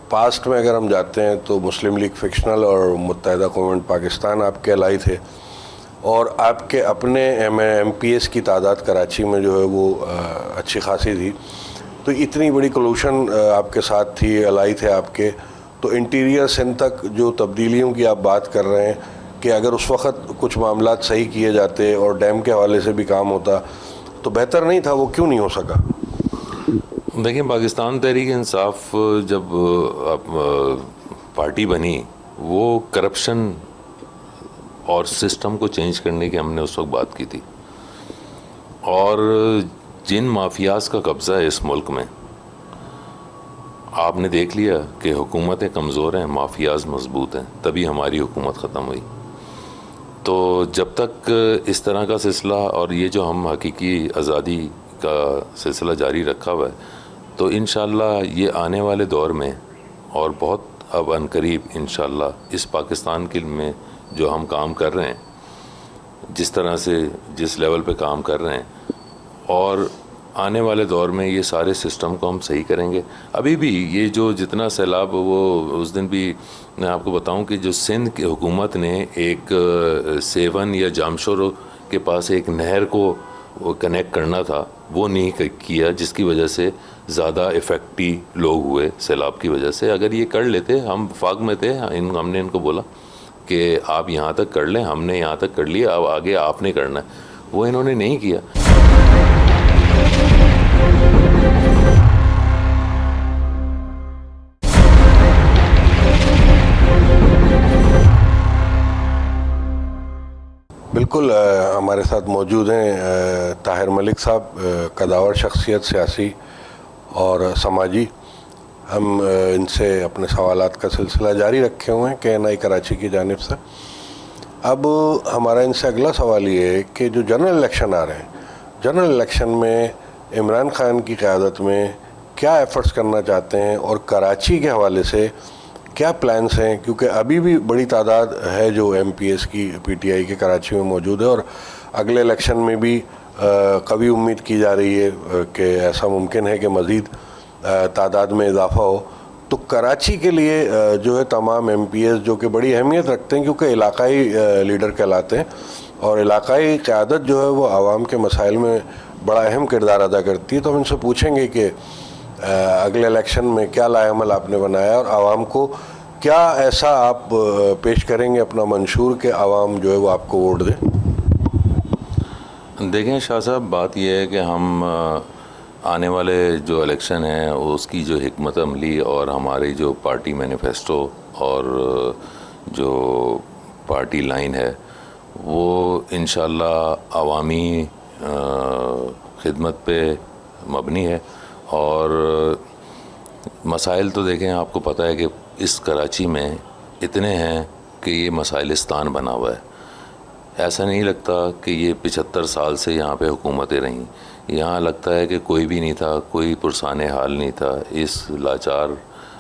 پاسٹ میں اگر ہم جاتے ہیں تو مسلم لیگ فکشنل اور متحدہ قومیں پاکستان آپ کے الائی تھے، اور آپ کے اپنے ایم پی ایس کی تعداد کراچی میں جو ہے وہ اچھی خاصی تھی. تو اتنی بڑی کولوشن آپ کے ساتھ تھی، الائی تھے آپ کے. تو انٹیریئر سندھ تک جو تبدیلیوں کی آپ بات کر رہے ہیں کہ اگر اس وقت کچھ معاملات صحیح کیے جاتے اور ڈیم کے حوالے سے بھی کام ہوتا تو بہتر نہیں تھا، وہ کیوں نہیں ہو سکا؟ دیکھیں، پاکستان تحریک انصاف جب پارٹی بنی، وہ کرپشن اور سسٹم کو چینج کرنے کی ہم نے اس وقت بات کی تھی. اور جن مافیاز کا قبضہ ہے اس ملک میں، آپ نے دیکھ لیا کہ حکومتیں کمزور ہیں، مافیاز مضبوط ہیں، تبھی ہماری حکومت ختم ہوئی. تو جب تک اس طرح کا سلسلہ اور یہ جو ہم حقیقی آزادی کا سلسلہ جاری رکھا ہوا ہے، تو انشاءاللہ یہ آنے والے دور میں اور بہت اب عنقریب انشاءاللہ اس پاکستان کے میں جو ہم کام کر رہے ہیں، جس طرح سے جس لیول پہ کام کر رہے ہیں، اور آنے والے دور میں یہ سارے سسٹم کو ہم صحیح کریں گے. ابھی بھی یہ جو جتنا سیلاب، وہ اس دن بھی میں آپ کو بتاؤں کہ جو سندھ کی حکومت نے ایک سیون یا جامشور کے پاس ایک نہر کو کنیکٹ کرنا تھا، وہ نہیں کیا، جس کی وجہ سے زیادہ افیکٹی لوگ ہوئے سیلاب کی وجہ سے. اگر یہ کر لیتے، ہم وفاق میں تھے، ہم نے ان کو بولا کہ آپ یہاں تک کر لیں, ہم نے یہاں تک کر لیا, اب آگے آپ نے کرنا ہے. وہ انہوں نے نہیں کیا. بالکل ہمارے ساتھ موجود ہیں طاہر ملک صاحب, قداور شخصیت, سیاسی اور سماجی. ہم ان سے اپنے سوالات کا سلسلہ جاری رکھے ہوئے ہیں KNI کراچی کی جانب سے. اب ہمارا ان سے اگلا سوال یہ ہے کہ جو جنرل الیکشن آ رہے ہیں, جنرل الیکشن میں عمران خان کی قیادت میں کیا ایفرٹس کرنا چاہتے ہیں, اور کراچی کے حوالے سے کیا پلانس ہیں, کیونکہ ابھی بھی بڑی تعداد ہے جو MPs کی PTI کے کراچی میں موجود ہے, اور اگلے الیکشن میں بھی قوی امید کی جا رہی ہے کہ ایسا ممکن ہے کہ مزید تعداد میں اضافہ ہو. تو کراچی کے لیے جو ہے تمام MPs جو کہ بڑی اہمیت رکھتے ہیں کیونکہ علاقائی لیڈر کہلاتے ہیں, اور علاقائی قیادت جو ہے وہ عوام کے مسائل میں بڑا اہم کردار ادا کرتی ہے. تو ہم ان سے پوچھیں گے کہ اگلے الیکشن میں کیا لائے عمل آپ نے بنایا, اور عوام کو کیا ایسا آپ پیش کریں گے اپنا منشور کہ عوام جو ہے وہ آپ کو ووٹ دے. دیکھیں شاہ صاحب, بات یہ ہے کہ ہم آنے والے جو الیکشن ہیں اس کی جو حکمت عملی اور ہماری جو پارٹی مینیفیسٹو اور جو پارٹی لائن ہے وہ انشاءاللہ عوامی خدمت پہ مبنی ہے. اور مسائل تو دیکھیں, آپ کو پتہ ہے کہ اس کراچی میں اتنے ہیں کہ یہ مسائلستان بنا ہوا ہے. ایسا نہیں لگتا کہ یہ 75 سال سے یہاں پہ حکومتیں رہیں. یہاں لگتا ہے کہ کوئی بھی نہیں تھا, کوئی پرسان حال نہیں تھا. اس لاچار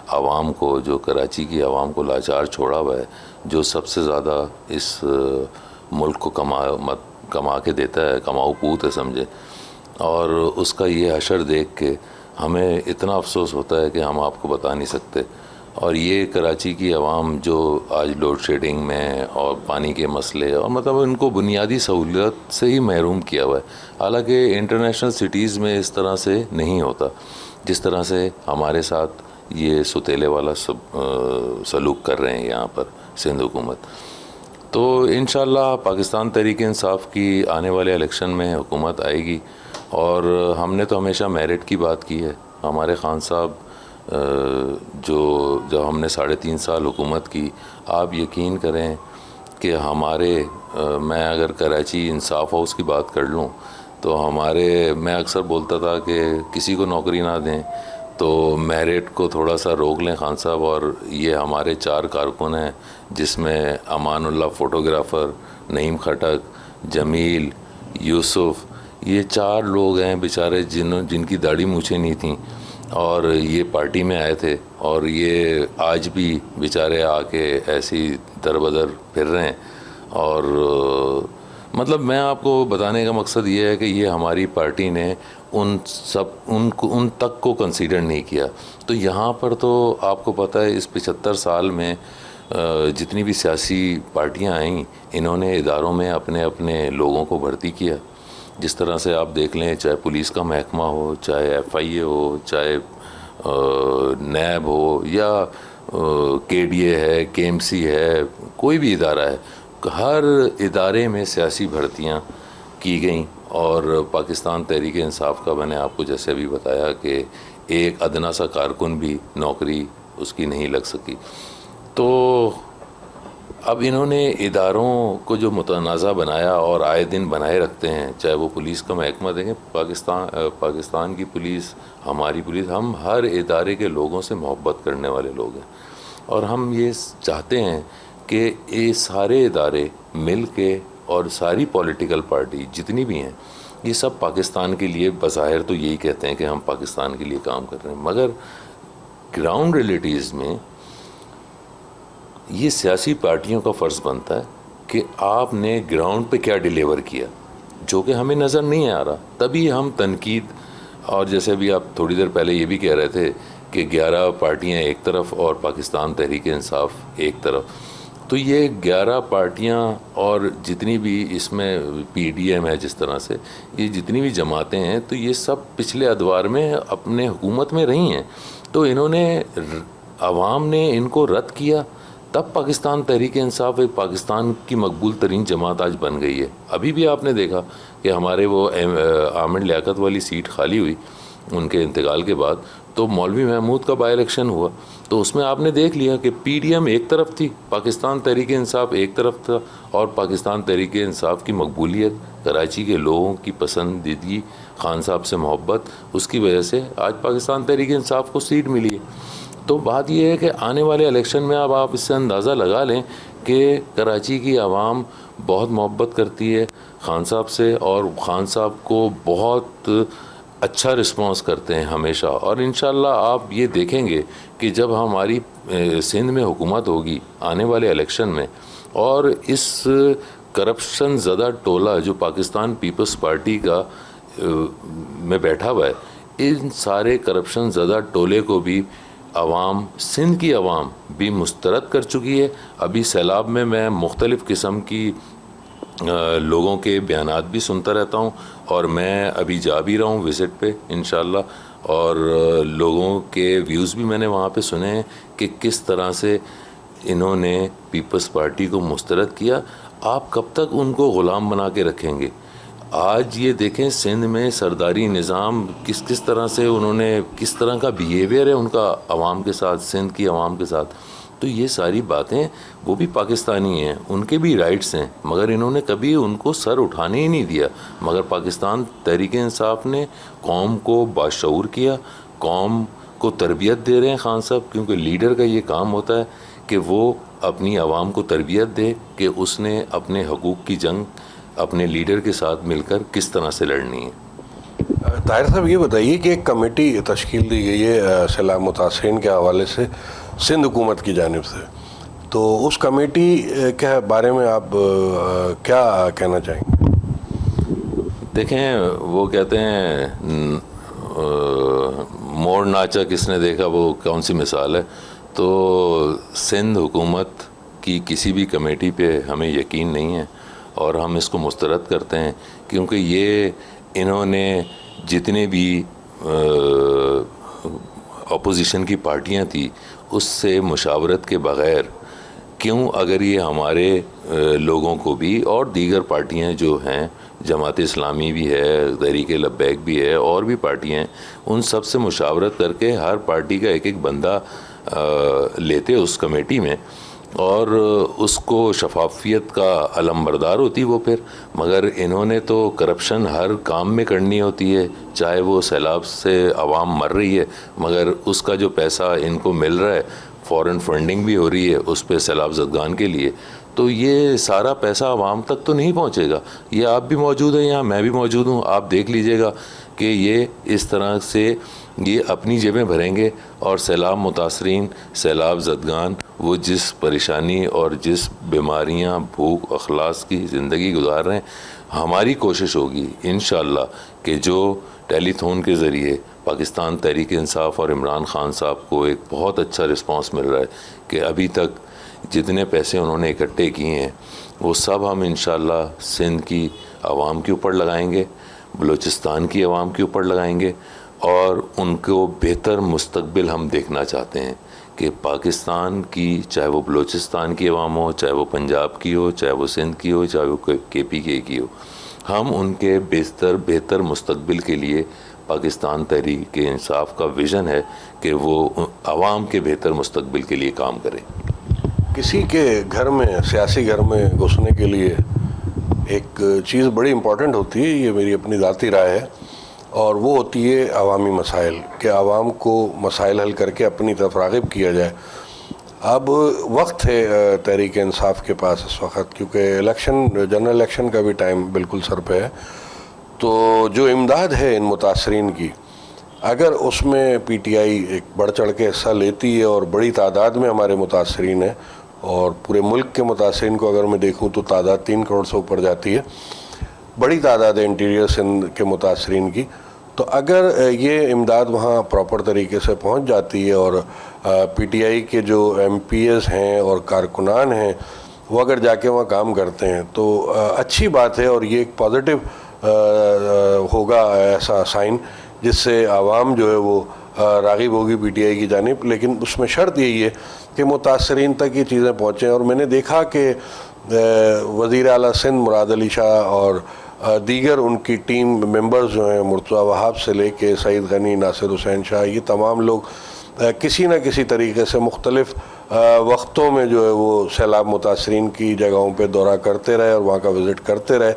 عوام کو, جو کراچی کی عوام کو لاچار چھوڑا ہوا ہے, جو سب سے زیادہ اس ملک کو کما کے دیتا ہے, کماؤ پوت ہے سمجھے. اور اس کا یہ حشر دیکھ کے ہمیں اتنا افسوس ہوتا ہے کہ ہم آپ کو بتا نہیں سکتے. اور یہ کراچی کی عوام جو آج لوڈ شیڈنگ میں اور پانی کے مسئلے, اور مطلب ان کو بنیادی سہولت سے ہی محروم کیا ہوا ہے. حالانکہ انٹرنیشنل سٹیز میں اس طرح سے نہیں ہوتا جس طرح سے ہمارے ساتھ یہ ستیلے والا سلوک کر رہے ہیں یہاں پر سندھ حکومت. تو انشاءاللہ پاکستان تحریک انصاف کی آنے والے الیکشن میں حکومت آئے گی. اور ہم نے تو ہمیشہ میرٹ کی بات کی ہے. ہمارے خان صاحب جب ہم نے 3.5 سال حکومت کی, آپ یقین کریں کہ ہمارے, میں اگر کراچی انصاف ہاؤس کی بات کر لوں تو میں اکثر بولتا تھا کہ کسی کو نوکری نہ دیں تو میرٹ کو تھوڑا سا روک لیں خان صاحب. اور یہ ہمارے 4 کارکن ہیں جس میں امان اللہ فوٹوگرافر, نعیم خٹک, جمیل, یوسف, یہ 4 لوگ ہیں بیچارے جن کی داڑھی مونچھیں نہیں تھیں, اور یہ پارٹی میں آئے تھے, اور یہ آج بھی بیچارے آ کے ایسی در بدر پھر رہے ہیں. اور مطلب میں آپ کو بتانے کا مقصد یہ ہے کہ یہ ہماری پارٹی نے ان تک کو کنسیڈر نہیں کیا. تو یہاں پر تو آپ کو پتہ ہے اس 75 سال میں جتنی بھی سیاسی پارٹیاں آئیں, انہوں نے اداروں میں اپنے اپنے لوگوں کو بھرتی کیا. جس طرح سے آپ دیکھ لیں, چاہے پولیس کا محکمہ ہو, چاہے FIA ہو, چاہے نیب ہو, یا KDA ہے, KMC ہے, کوئی بھی ادارہ ہے, ہر ادارے میں سیاسی بھرتیاں کی گئیں. اور پاکستان تحریک انصاف کا میں نے آپ کو جیسے بھی بتایا کہ ایک ادنا سا کارکن بھی نوکری اس کی نہیں لگ سکی. تو اب انہوں نے اداروں کو جو متنازع بنایا اور آئے دن بنائے رکھتے ہیں, چاہے وہ پولیس کا محکمہ دیکھیں, پاکستان کی پولیس, ہماری پولیس, ہم ہر ادارے کے لوگوں سے محبت کرنے والے لوگ ہیں. اور ہم یہ چاہتے ہیں کہ یہ سارے ادارے مل کے, اور ساری پولیٹیکل پارٹی جتنی بھی ہیں, یہ سب پاکستان کے لیے بظاہر تو یہی کہتے ہیں کہ ہم پاکستان کے لیے کام کر رہے ہیں, مگر گراؤنڈ ریلیٹیز میں یہ سیاسی پارٹیوں کا فرض بنتا ہے کہ آپ نے گراؤنڈ پہ کیا ڈیلیور کیا, جو کہ ہمیں نظر نہیں آ رہا. تبھی ہم تنقید, اور جیسے بھی آپ تھوڑی دیر پہلے یہ بھی کہہ رہے تھے کہ 11 پارٹیاں ایک طرف اور پاکستان تحریک انصاف ایک طرف, تو یہ 11 پارٹیاں اور جتنی بھی اس میں PDM ہے, جس طرح سے یہ جتنی بھی جماعتیں ہیں, تو یہ سب پچھلے ادوار میں اپنے حکومت میں رہی ہیں. تو انہوں نے, عوام نے ان کو رد کیا, تب پاکستان تحریک انصاف ایک پاکستان کی مقبول ترین جماعت آج بن گئی ہے. ابھی بھی آپ نے دیکھا کہ ہمارے وہ عامر لیاقت والی سیٹ خالی ہوئی ان کے انتقال کے بعد, تو مولوی محمود کا بائی الیکشن ہوا, تو اس میں آپ نے دیکھ لیا کہ پی ڈی ایم ایک طرف تھی, پاکستان تحریک انصاف ایک طرف تھا, اور پاکستان تحریک انصاف کی مقبولیت, کراچی کے لوگوں کی پسندیدگی, خان صاحب سے محبت, اس کی وجہ سے آج پاکستان تحریک انصاف کو سیٹ ملی ہے. تو بات یہ ہے کہ آنے والے الیکشن میں اب آپ اس سے اندازہ لگا لیں کہ کراچی کی عوام بہت محبت کرتی ہے خان صاحب سے, اور خان صاحب کو بہت اچھا رسپانس کرتے ہیں ہمیشہ. اور انشاءاللہ آپ یہ دیکھیں گے کہ جب ہماری سندھ میں حکومت ہوگی آنے والے الیکشن میں, اور اس کرپشن زدہ ٹولہ جو پاکستان پیپلز پارٹی کا میں بیٹھا ہوا ہے, ان سارے کرپشن زدہ ٹولے کو بھی عوام, سندھ کی عوام بھی مسترد کر چکی ہے. ابھی سیلاب میں مختلف قسم کی لوگوں کے بیانات بھی سنتا رہتا ہوں, اور میں ابھی جا بھی رہا ہوں وزٹ پہ انشاءاللہ, اور لوگوں کے ویوز بھی میں نے وہاں پہ سنے ہیں کہ کس طرح سے انہوں نے پیپلز پارٹی کو مسترد کیا. آپ کب تک ان کو غلام بنا کے رکھیں گے؟ آج یہ دیکھیں سندھ میں سرداری نظام کس طرح سے انہوں نے, کس طرح کا بیہیویئر ہے ان کا عوام کے ساتھ, سندھ کی عوام کے ساتھ. تو یہ ساری باتیں, وہ بھی پاکستانی ہیں, ان کے بھی رائٹس ہیں, مگر انہوں نے کبھی ان کو سر اٹھانے ہی نہیں دیا. مگر پاکستان تحریک انصاف نے قوم کو باشعور کیا, قوم کو تربیت دے رہے ہیں خان صاحب, کیونکہ لیڈر کا یہ کام ہوتا ہے کہ وہ اپنی عوام کو تربیت دے کہ اس نے اپنے حقوق کی جنگ اپنے لیڈر کے ساتھ مل کر کس طرح سے لڑنی ہے. طاہر صاحب یہ بتائیے کہ ایک کمیٹی تشکیل دی گئی ہے سیلاب متاثرین کے حوالے سے سندھ حکومت کی جانب سے, تو اس کمیٹی کے بارے میں آپ کیا کہنا چاہیں گے؟ دیکھیں, وہ کہتے ہیں مور ناچا کس نے دیکھا, وہ کون سی مثال ہے. تو سندھ حکومت کی کسی بھی کمیٹی پہ ہمیں یقین نہیں ہے, اور ہم اس کو مسترد کرتے ہیں, کیونکہ یہ انہوں نے جتنے بھی اپوزیشن کی پارٹیاں تھی اس سے مشاورت کے بغیر, کیوں اگر یہ ہمارے لوگوں کو بھی, اور دیگر پارٹیاں جو ہیں, جماعت اسلامی بھی ہے, تحریک لبیک بھی ہے, اور بھی پارٹیاں ہیں, ان سب سے مشاورت کر کے ہر پارٹی کا ایک بندہ لیتے اس کمیٹی میں, اور اس کو شفافیت کا علمبردار ہوتی وہ پھر. مگر انہوں نے تو کرپشن ہر کام میں کرنی ہوتی ہے, چاہے وہ سیلاب سے عوام مر رہی ہے مگر اس کا جو پیسہ ان کو مل رہا ہے, فورن فنڈنگ بھی ہو رہی ہے اس پہ سیلاب زدگان کے لیے, تو یہ سارا پیسہ عوام تک تو نہیں پہنچے گا. یہ آپ بھی موجود ہیں یہاں, میں بھی موجود ہوں, آپ دیکھ لیجئے گا کہ یہ اس طرح سے یہ اپنی جیبیں بھریں گے, اور سیلاب متاثرین, سیلاب زدگان, وہ جس پریشانی اور جس بیماریاں, بھوک افلاس کی زندگی گزار رہے ہیں, ہماری کوشش ہوگی انشاءاللہ کہ جو ٹیلی تھون کے ذریعے پاکستان تحریک انصاف اور عمران خان صاحب کو ایک بہت اچھا رسپانس مل رہا ہے کہ ابھی تک جتنے پیسے انہوں نے اکٹھے کیے ہیں وہ سب ہم انشاءاللہ سندھ کی عوام کے اوپر لگائیں گے, بلوچستان کی عوام کے اوپر لگائیں گے, اور ان کو بہتر مستقبل ہم دیکھنا چاہتے ہیں کہ پاکستان کی, چاہے وہ بلوچستان کی عوام ہو, چاہے وہ پنجاب کی ہو, چاہے وہ سندھ کی ہو, چاہے وہ کے پی کے کی ہو, ہم ان کے بہتر مستقبل کے لیے, پاکستان تحریک انصاف کا ویژن ہے کہ وہ عوام کے بہتر مستقبل کے لیے کام کرے. کسی کے گھر میں, سیاسی گھر میں گھسنے کے لیے ایک چیز بڑی امپورٹنٹ ہوتی ہے, یہ میری اپنی ذاتی رائے ہے, اور وہ ہوتی ہے عوامی مسائل, کہ عوام کو مسائل حل کر کے اپنی طرف راغب کیا جائے. اب وقت ہے تحریک انصاف کے پاس اس وقت, کیونکہ الیکشن, جنرل الیکشن کا بھی ٹائم بالکل سر پہ ہے, تو جو امداد ہے ان متاثرین کی, اگر اس میں پی ٹی آئی ایک بڑھ چڑھ کے حصہ لیتی ہے, اور بڑی تعداد میں ہمارے متاثرین ہیں, اور پورے ملک کے متاثرین کو اگر میں دیکھوں تو تعداد 3 کروڑ سے اوپر جاتی ہے, بڑی تعداد ہے انٹیریئر سندھ کے متاثرین کی, تو اگر یہ امداد وہاں پراپر طریقے سے پہنچ جاتی ہے, اور پی ٹی آئی کے جو ایم پی ایز ہیں اور کارکنان ہیں وہ اگر جا کے وہاں کام کرتے ہیں تو اچھی بات ہے, اور یہ ایک پازیٹیو ہوگا ایسا سائن جس سے عوام جو ہے وہ راغب ہوگی PTI کی جانب، لیکن اس میں شرط یہی ہے کہ متاثرین تک یہ چیزیں پہنچیں. اور میں نے دیکھا کہ وزیر اعلیٰ سندھ مراد علی شاہ اور دیگر ان کی ٹیم ممبرز جو ہیں، مرتضیٰ وہاب سے لے کے سعید غنی، ناصر حسین شاہ، یہ تمام لوگ کسی نہ کسی طریقے سے مختلف وقتوں میں جو ہے وہ سیلاب متاثرین کی جگہوں پہ دورہ کرتے رہے اور وہاں کا وزٹ کرتے رہے.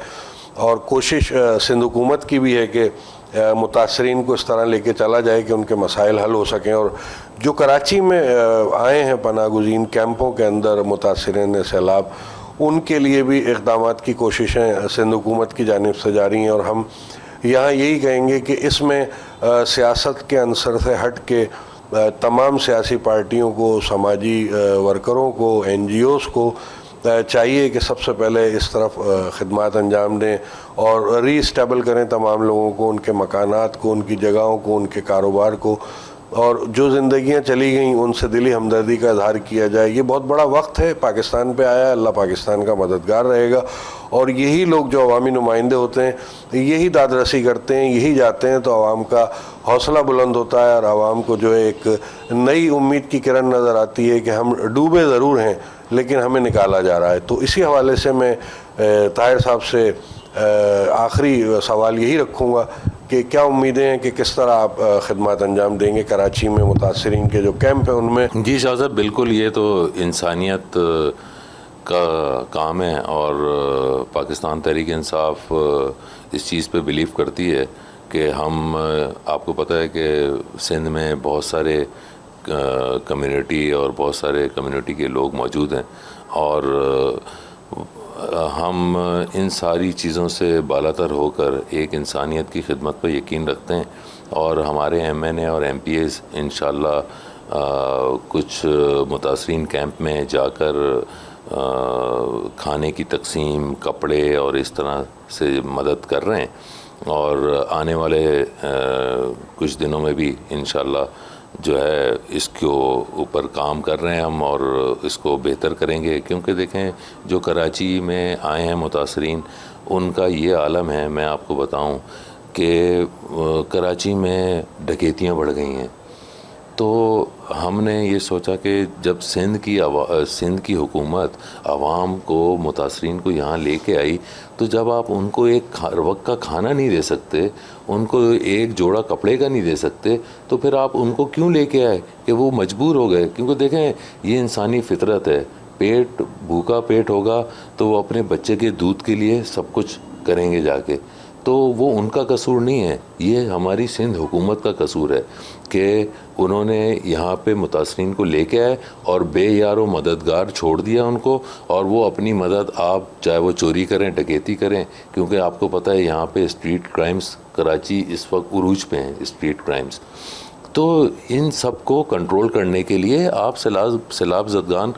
اور کوشش سندھ حکومت کی بھی ہے کہ متاثرین کو اس طرح لے کے چلا جائے کہ ان کے مسائل حل ہو سکیں. اور جو کراچی میں آئے ہیں پناہ گزین کیمپوں کے اندر متاثرین سیلاب، ان کے لیے بھی اقدامات کی کوششیں سندھ حکومت کی جانب سے جاری ہیں. اور ہم یہاں یہی کہیں گے کہ اس میں سیاست کے عنصر سے ہٹ کے تمام سیاسی پارٹیوں کو، سماجی ورکروں کو، NGOs کو چاہیے کہ سب سے پہلے اس طرف خدمات انجام دیں اور ری اسٹیبل کریں تمام لوگوں کو، ان کے مکانات کو، ان کی جگہوں کو، ان کے کاروبار کو. اور جو زندگیاں چلی گئیں ان سے دلی ہمدردی کا اظہار کیا جائے. یہ بہت بڑا وقت ہے پاکستان پہ آیا ہے، اللہ پاکستان کا مددگار رہے گا. اور یہی لوگ جو عوامی نمائندے ہوتے ہیں یہی داد رسی کرتے ہیں، یہی جاتے ہیں تو عوام کا حوصلہ بلند ہوتا ہے اور عوام کو جو ہے ایک نئی امید کی کرن نظر آتی ہے کہ ہم ڈوبے ضرور ہیں لیکن ہمیں نکالا جا رہا ہے. تو اسی حوالے سے میں طاہر صاحب سے آخری سوال یہی رکھوں گا کہ کیا امیدیں ہیں کہ کس طرح آپ خدمات انجام دیں گے کراچی میں متاثرین کے جو کیمپ ہیں ان میں؟ جی شاہ صاحب، بالکل یہ تو انسانیت کا کام ہے اور پاکستان تحریک انصاف اس چیز پہ بلیو کرتی ہے کہ ہم، آپ کو پتہ ہے کہ سندھ میں بہت سارے کمیونٹی اور بہت سارے کمیونٹی کے لوگ موجود ہیں اور ہم ان ساری چیزوں سے بالاتر ہو کر ایک انسانیت کی خدمت پر یقین رکھتے ہیں. اور ہمارے MNA اور MPAs انشاءاللہ کچھ متاثرین کیمپ میں جا کر کھانے کی تقسیم، کپڑے اور اس طرح سے مدد کر رہے ہیں اور آنے والے کچھ دنوں میں بھی انشاءاللہ جو ہے اس کے اوپر کام کر رہے ہیں ہم اور اس کو بہتر کریں گے. کیونکہ دیکھیں جو کراچی میں آئے ہیں متاثرین، ان کا یہ عالم ہے. میں آپ کو بتاؤں کہ کراچی میں ڈکیتیاں بڑھ گئی ہیں، تو ہم نے یہ سوچا کہ جب سندھ کی حکومت عوام کو، متاثرین کو یہاں لے کے آئی، تو جب آپ ان کو ایک وقت کا کھانا نہیں دے سکتے، ان کو ایک جوڑا کپڑے کا نہیں دے سکتے، تو پھر آپ ان کو کیوں لے کے آئے کہ وہ مجبور ہو گئے. کیونکہ دیکھیں یہ انسانی فطرت ہے، بھوکا پیٹ ہوگا تو وہ اپنے بچے کے دودھ کے لیے سب کچھ کریں گے جا کے. تو وہ ان کا قصور نہیں ہے، یہ ہماری سندھ حکومت کا قصور ہے کہ انہوں نے یہاں پہ متاثرین کو لے کے آئے اور بے یار و مددگار چھوڑ دیا ان کو. اور وہ اپنی مدد، آپ چاہے وہ چوری کریں، ڈکیتی کریں، کیونکہ آپ کو پتہ ہے یہاں پہ اسٹریٹ کرائمز کراچی اس وقت عروج پہ ہیں، اسٹریٹ کرائمز. تو ان سب کو کنٹرول کرنے کے لیے آپ سیلاب زدگان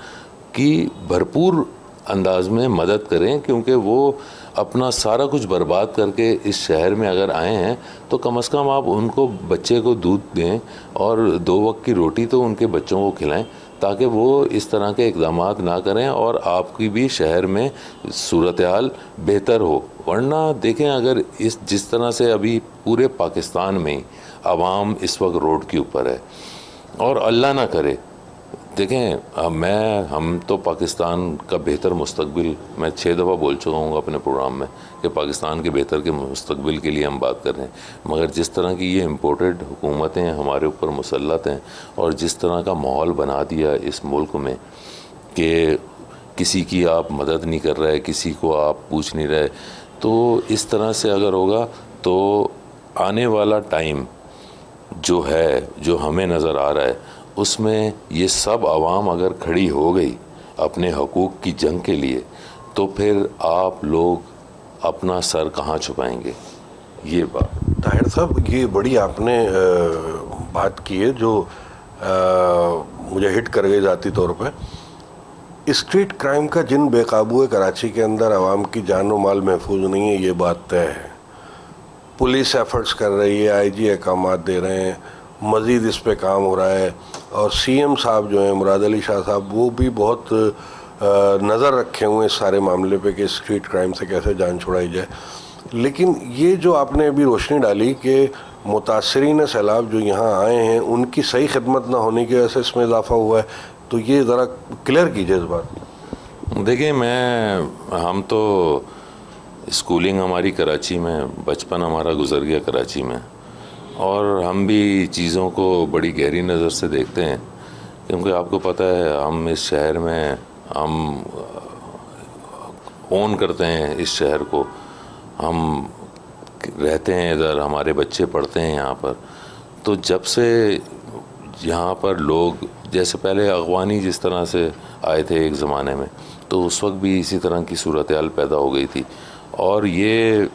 کی بھرپور انداز میں مدد کریں، کیونکہ وہ اپنا سارا کچھ برباد کر کے اس شہر میں اگر آئے ہیں تو کم از کم آپ ان کو، بچے کو دودھ دیں اور 2 وقت کی روٹی تو ان کے بچوں کو کھلائیں، تاکہ وہ اس طرح کے اقدامات نہ کریں اور آپ کی بھی شہر میں صورتحال بہتر ہو. ورنہ دیکھیں اگر جس طرح سے ابھی پورے پاکستان میں عوام اس وقت روڈ کے اوپر ہے، اور اللہ نہ کرے، دیکھیں ہم تو پاکستان کا بہتر مستقبل، میں 6 دفعہ بول چکا ہوں اپنے پروگرام میں کہ پاکستان کے بہتر کے مستقبل کے لیے ہم بات کر رہے ہیں، مگر جس طرح کی یہ امپورٹڈ حکومتیں ہمارے اوپر مسلط ہیں اور جس طرح کا ماحول بنا دیا اس ملک میں کہ کسی کی آپ مدد نہیں کر رہے، کسی کو آپ پوچھ نہیں رہے، تو اس طرح سے اگر ہوگا تو آنے والا ٹائم جو ہے، جو ہمیں نظر آ رہا ہے، اس میں یہ سب عوام اگر کھڑی ہو گئی اپنے حقوق کی جنگ کے لیے، تو پھر آپ لوگ اپنا سر کہاں چھپائیں گے. یہ بات طاہر صاحب، یہ بڑی آپ نے بات کی ہے جو مجھے ہٹ کر گئی ذاتی طور پہ. اسٹریٹ کرائم کا جن بے قابو ہے کراچی کے اندر، عوام کی جان و مال محفوظ نہیں ہے، یہ بات طے ہے. پولیس ایفرٹس کر رہی ہے، IG احکامات دے رہے ہیں، مزید اس پہ کام ہو رہا ہے. اور CM صاحب جو ہیں مراد علی شاہ صاحب، وہ بھی بہت نظر رکھے ہوئے اس سارے معاملے پہ کہ اسٹریٹ کرائم سے کیسے جان چھڑائی جائے. لیکن یہ جو آپ نے ابھی روشنی ڈالی کہ متاثرین سیلاب جو یہاں آئے ہیں ان کی صحیح خدمت نہ ہونے کی وجہ سے اس میں اضافہ ہوا ہے، تو یہ ذرا کلیئر کیجیے اس بات۔ دیکھیں ہم تو اسکولنگ ہماری کراچی میں، بچپن ہمارا گزر گیا کراچی میں، اور ہم بھی چیزوں کو بڑی گہری نظر سے دیکھتے ہیں، کیونکہ آپ کو پتہ ہے ہم اس شہر میں ہم اون کرتے ہیں اس شہر کو، ہم رہتے ہیں ادھر، ہمارے بچے پڑھتے ہیں یہاں پر۔ تو جب سے یہاں پر لوگ جیسے پہلے اغوانی جس طرح سے آئے تھے ایک زمانے میں، تو اس وقت بھی اسی طرح کی صورتحال پیدا ہو گئی تھی، اور یہ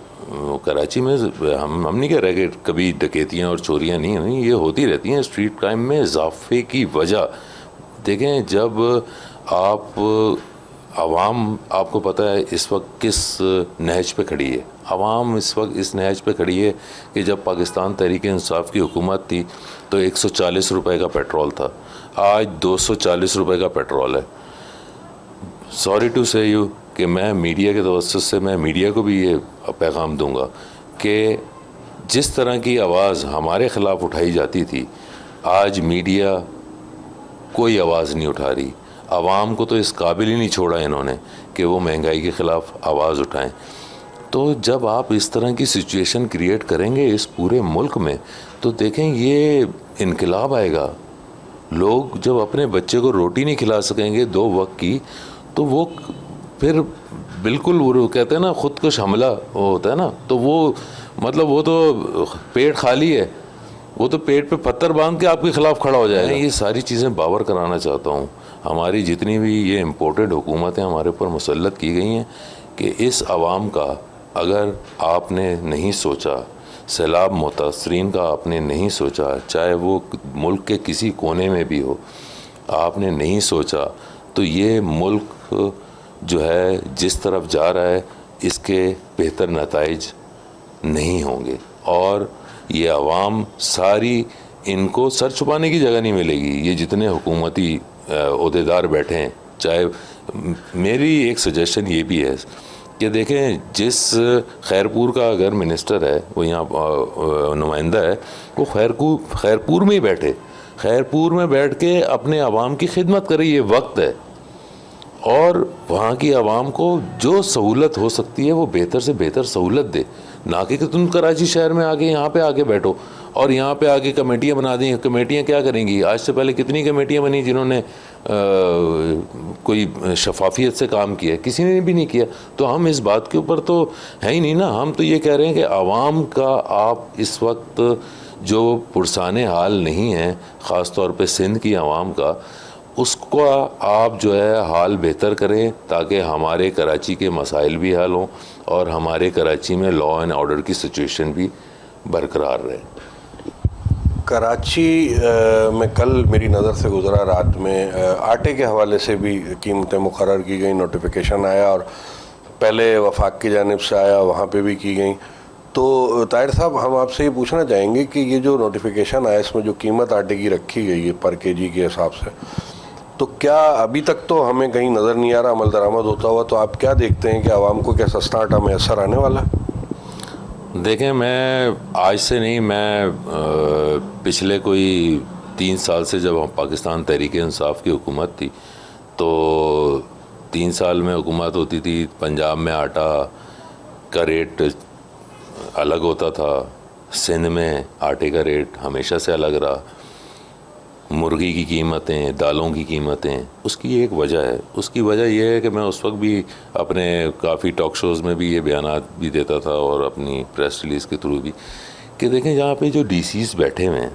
کراچی میں ہم نہیں کہہ رہے کہ کبھی ڈکیتیاں اور چوریاں نہیں ہوئی، یہ ہوتی رہتی ہیں۔ اسٹریٹ کرائم میں اضافے کی وجہ دیکھیں، جب عوام آپ کو پتہ ہے اس وقت کس نہج پہ کھڑی ہے، عوام اس وقت اس نہج پہ کھڑی ہے کہ جب پاکستان تحریک انصاف کی حکومت تھی تو 140 روپے کا پیٹرول تھا، آج 240 روپے کا پیٹرول ہے۔ سوری ٹو سے یو کہ میں میڈیا کے توسط سے میں میڈیا کو بھی یہ پیغام دوں گا کہ جس طرح کی آواز ہمارے خلاف اٹھائی جاتی تھی، آج میڈیا کوئی آواز نہیں اٹھا رہی۔ عوام کو تو اس قابل ہی نہیں چھوڑا انہوں نے کہ وہ مہنگائی کے خلاف آواز اٹھائیں۔ تو جب آپ اس طرح کی سچویشن کریٹ کریں گے اس پورے ملک میں، تو دیکھیں یہ انقلاب آئے گا۔ لوگ جب اپنے بچے کو روٹی نہیں کھلا سکیں گے 2 وقت کی، تو وہ پھر بالکل وہ کہتے ہیں نا خودکش حملہ وہ ہوتا ہے نا، تو وہ مطلب وہ تو پیٹ خالی ہے، وہ تو پیٹ پہ پتھر باندھ کے آپ کے خلاف کھڑا ہو جائے گا۔ یہ ساری چیزیں باور کرانا چاہتا ہوں، ہماری جتنی بھی یہ امپورٹڈ حکومتیں ہمارے اوپر مسلط کی گئی ہیں، کہ اس عوام کا اگر آپ نے نہیں سوچا، سیلاب متاثرین کا آپ نے نہیں سوچا، چاہے وہ ملک کے کسی کونے میں بھی ہو، آپ نے نہیں سوچا، تو یہ ملک جو ہے جس طرف جا رہا ہے اس کے بہتر نتائج نہیں ہوں گے، اور یہ عوام ساری ان کو سر چھپانے کی جگہ نہیں ملے گی۔ یہ جتنے حکومتی عہدیدار بیٹھے ہیں، چاہے میری ایک سجیشن یہ بھی ہے کہ دیکھیں جس خیرپور کا اگر منسٹر ہے، وہ یہاں نمائندہ ہے، وہ خیرپور میں ہی بیٹھے، خیرپور میں بیٹھ کے اپنے عوام کی خدمت کرے، یہ وقت ہے، اور وہاں کی عوام کو جو سہولت ہو سکتی ہے وہ بہتر سے بہتر سہولت دے، نہ کہ تم کراچی شہر میں آگے یہاں پہ آگے بیٹھو اور یہاں پہ آگے کمیٹیاں بنا دیں۔ کمیٹیاں کیا کریں گی؟ آج سے پہلے کتنی کمیٹیاں بنی جنہوں نے کوئی شفافیت سے کام کیا؟ کسی نے بھی نہیں کیا۔ تو ہم اس بات کے اوپر تو ہے ہی نہیں نا، ہم تو یہ کہہ رہے ہیں کہ عوام کا آپ اس وقت جو پرسان حال نہیں ہے، خاص طور پہ سندھ کی عوام کا، اس کو آپ جو ہے حال بہتر کریں تاکہ ہمارے کراچی کے مسائل بھی حل ہوں اور ہمارے کراچی میں لا اینڈ آرڈر کی سچویشن بھی برقرار رہے۔ کراچی میں کل میری نظر سے گزرا، رات میں آٹے کے حوالے سے بھی قیمتیں مقرر کی گئیں، نوٹیفیکیشن آیا، اور پہلے وفاق کی جانب سے آیا، وہاں پہ بھی کی گئیں۔ تو طاہر صاحب، ہم آپ سے یہ پوچھنا چاہیں گے کہ یہ جو نوٹیفیکیشن آیا اس میں جو قیمت آٹے کی رکھی گئی ہے پر کے جی کے حساب سے، تو کیا ابھی تک تو ہمیں کہیں نظر نہیں آ رہا عمل درآمد ہوتا ہوا، تو آپ کیا دیکھتے ہیں کہ عوام کو کیا سستا آٹا میسر آنے والا ہے؟ دیکھیں، میں آج سے نہیں، میں پچھلے کوئی 3 سال سے جب پاکستان تحریک انصاف کی حکومت تھی، تو 3 سال میں حکومت ہوتی تھی، پنجاب میں آٹا کا ریٹ الگ ہوتا تھا، سندھ میں آٹے کا ریٹ ہمیشہ سے الگ رہا، مرغی کی قیمتیں، دالوں کی قیمتیں، اس کی ایک وجہ ہے۔ اس کی وجہ یہ ہے کہ میں اس وقت بھی اپنے کافی ٹاک شوز میں بھی یہ بیانات بھی دیتا تھا اور اپنی پریس ریلیز کے تھرو بھی، کہ دیکھیں جہاں پہ جو ڈی سیز بیٹھے ہوئے ہیں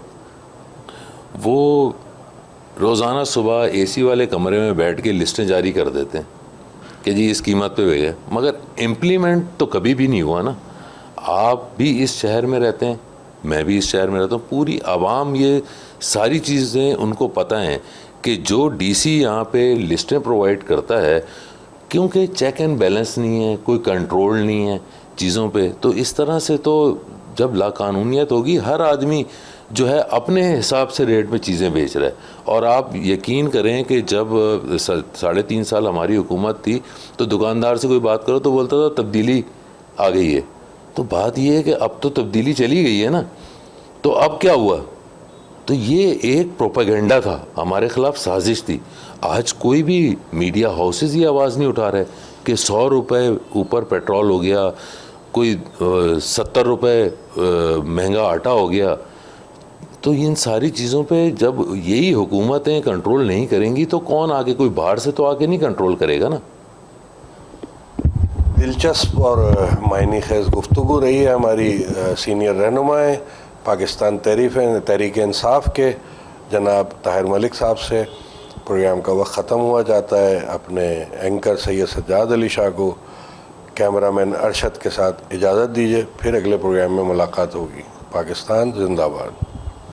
وہ روزانہ صبح اے سی والے کمرے میں بیٹھ کے لسٹیں جاری کر دیتے ہیں کہ جی اس قیمت پہ بھیجیں، مگر امپلیمنٹ تو کبھی بھی نہیں ہوا نا۔ آپ بھی اس شہر میں رہتے ہیں، میں بھی اس شہر میں رہتا ہوں، پوری عوام یہ ساری چیزیں ان کو پتہ ہیں کہ جو ڈی سی یہاں پہ لسٹیں پرووائڈ کرتا ہے، کیونکہ چیک اینڈ بیلنس نہیں ہے، کوئی کنٹرول نہیں ہے چیزوں پہ، تو اس طرح سے تو جب لا قانونیت ہوگی، ہر آدمی جو ہے اپنے حساب سے ریٹ میں چیزیں بیچ رہا ہے۔ اور آپ یقین کریں کہ جب 3.5 سال ہماری حکومت تھی تو دکاندار سے کوئی بات کرو تو بولتا تھا تبدیلی آ گئی ہے۔ تو بات یہ ہے کہ اب تو تبدیلی چلی گئی ہے نا، تو اب کیا ہوا؟ تو یہ ایک پروپیگنڈا تھا، ہمارے خلاف سازش تھی. آج کوئی بھی میڈیا ہاؤسز یہ آواز نہیں اٹھا رہے کہ 100 روپے اوپر پیٹرول ہو گیا، کوئی 70 روپے مہنگا آٹا ہو گیا. تو ان ساری چیزوں پہ جب یہی حکومتیں کنٹرول نہیں کریں گی تو کون آگے؟ کوئی باہر سے تو آگے نہیں کنٹرول کرے گا نا. دلچسپ اور معنی خیز گفتگو رہی ہے ہماری سینئر رہنما پاکستان تحریک انصاف کے جناب طاہر ملک صاحب سے. پروگرام کا وقت ختم ہوا جاتا ہے. اپنے اینکر سید سجاد علی شاہ کو، کیمرہ مین ارشد کے ساتھ اجازت دیجیے. پھر اگلے پروگرام میں ملاقات ہوگی. پاکستان زندہ باد.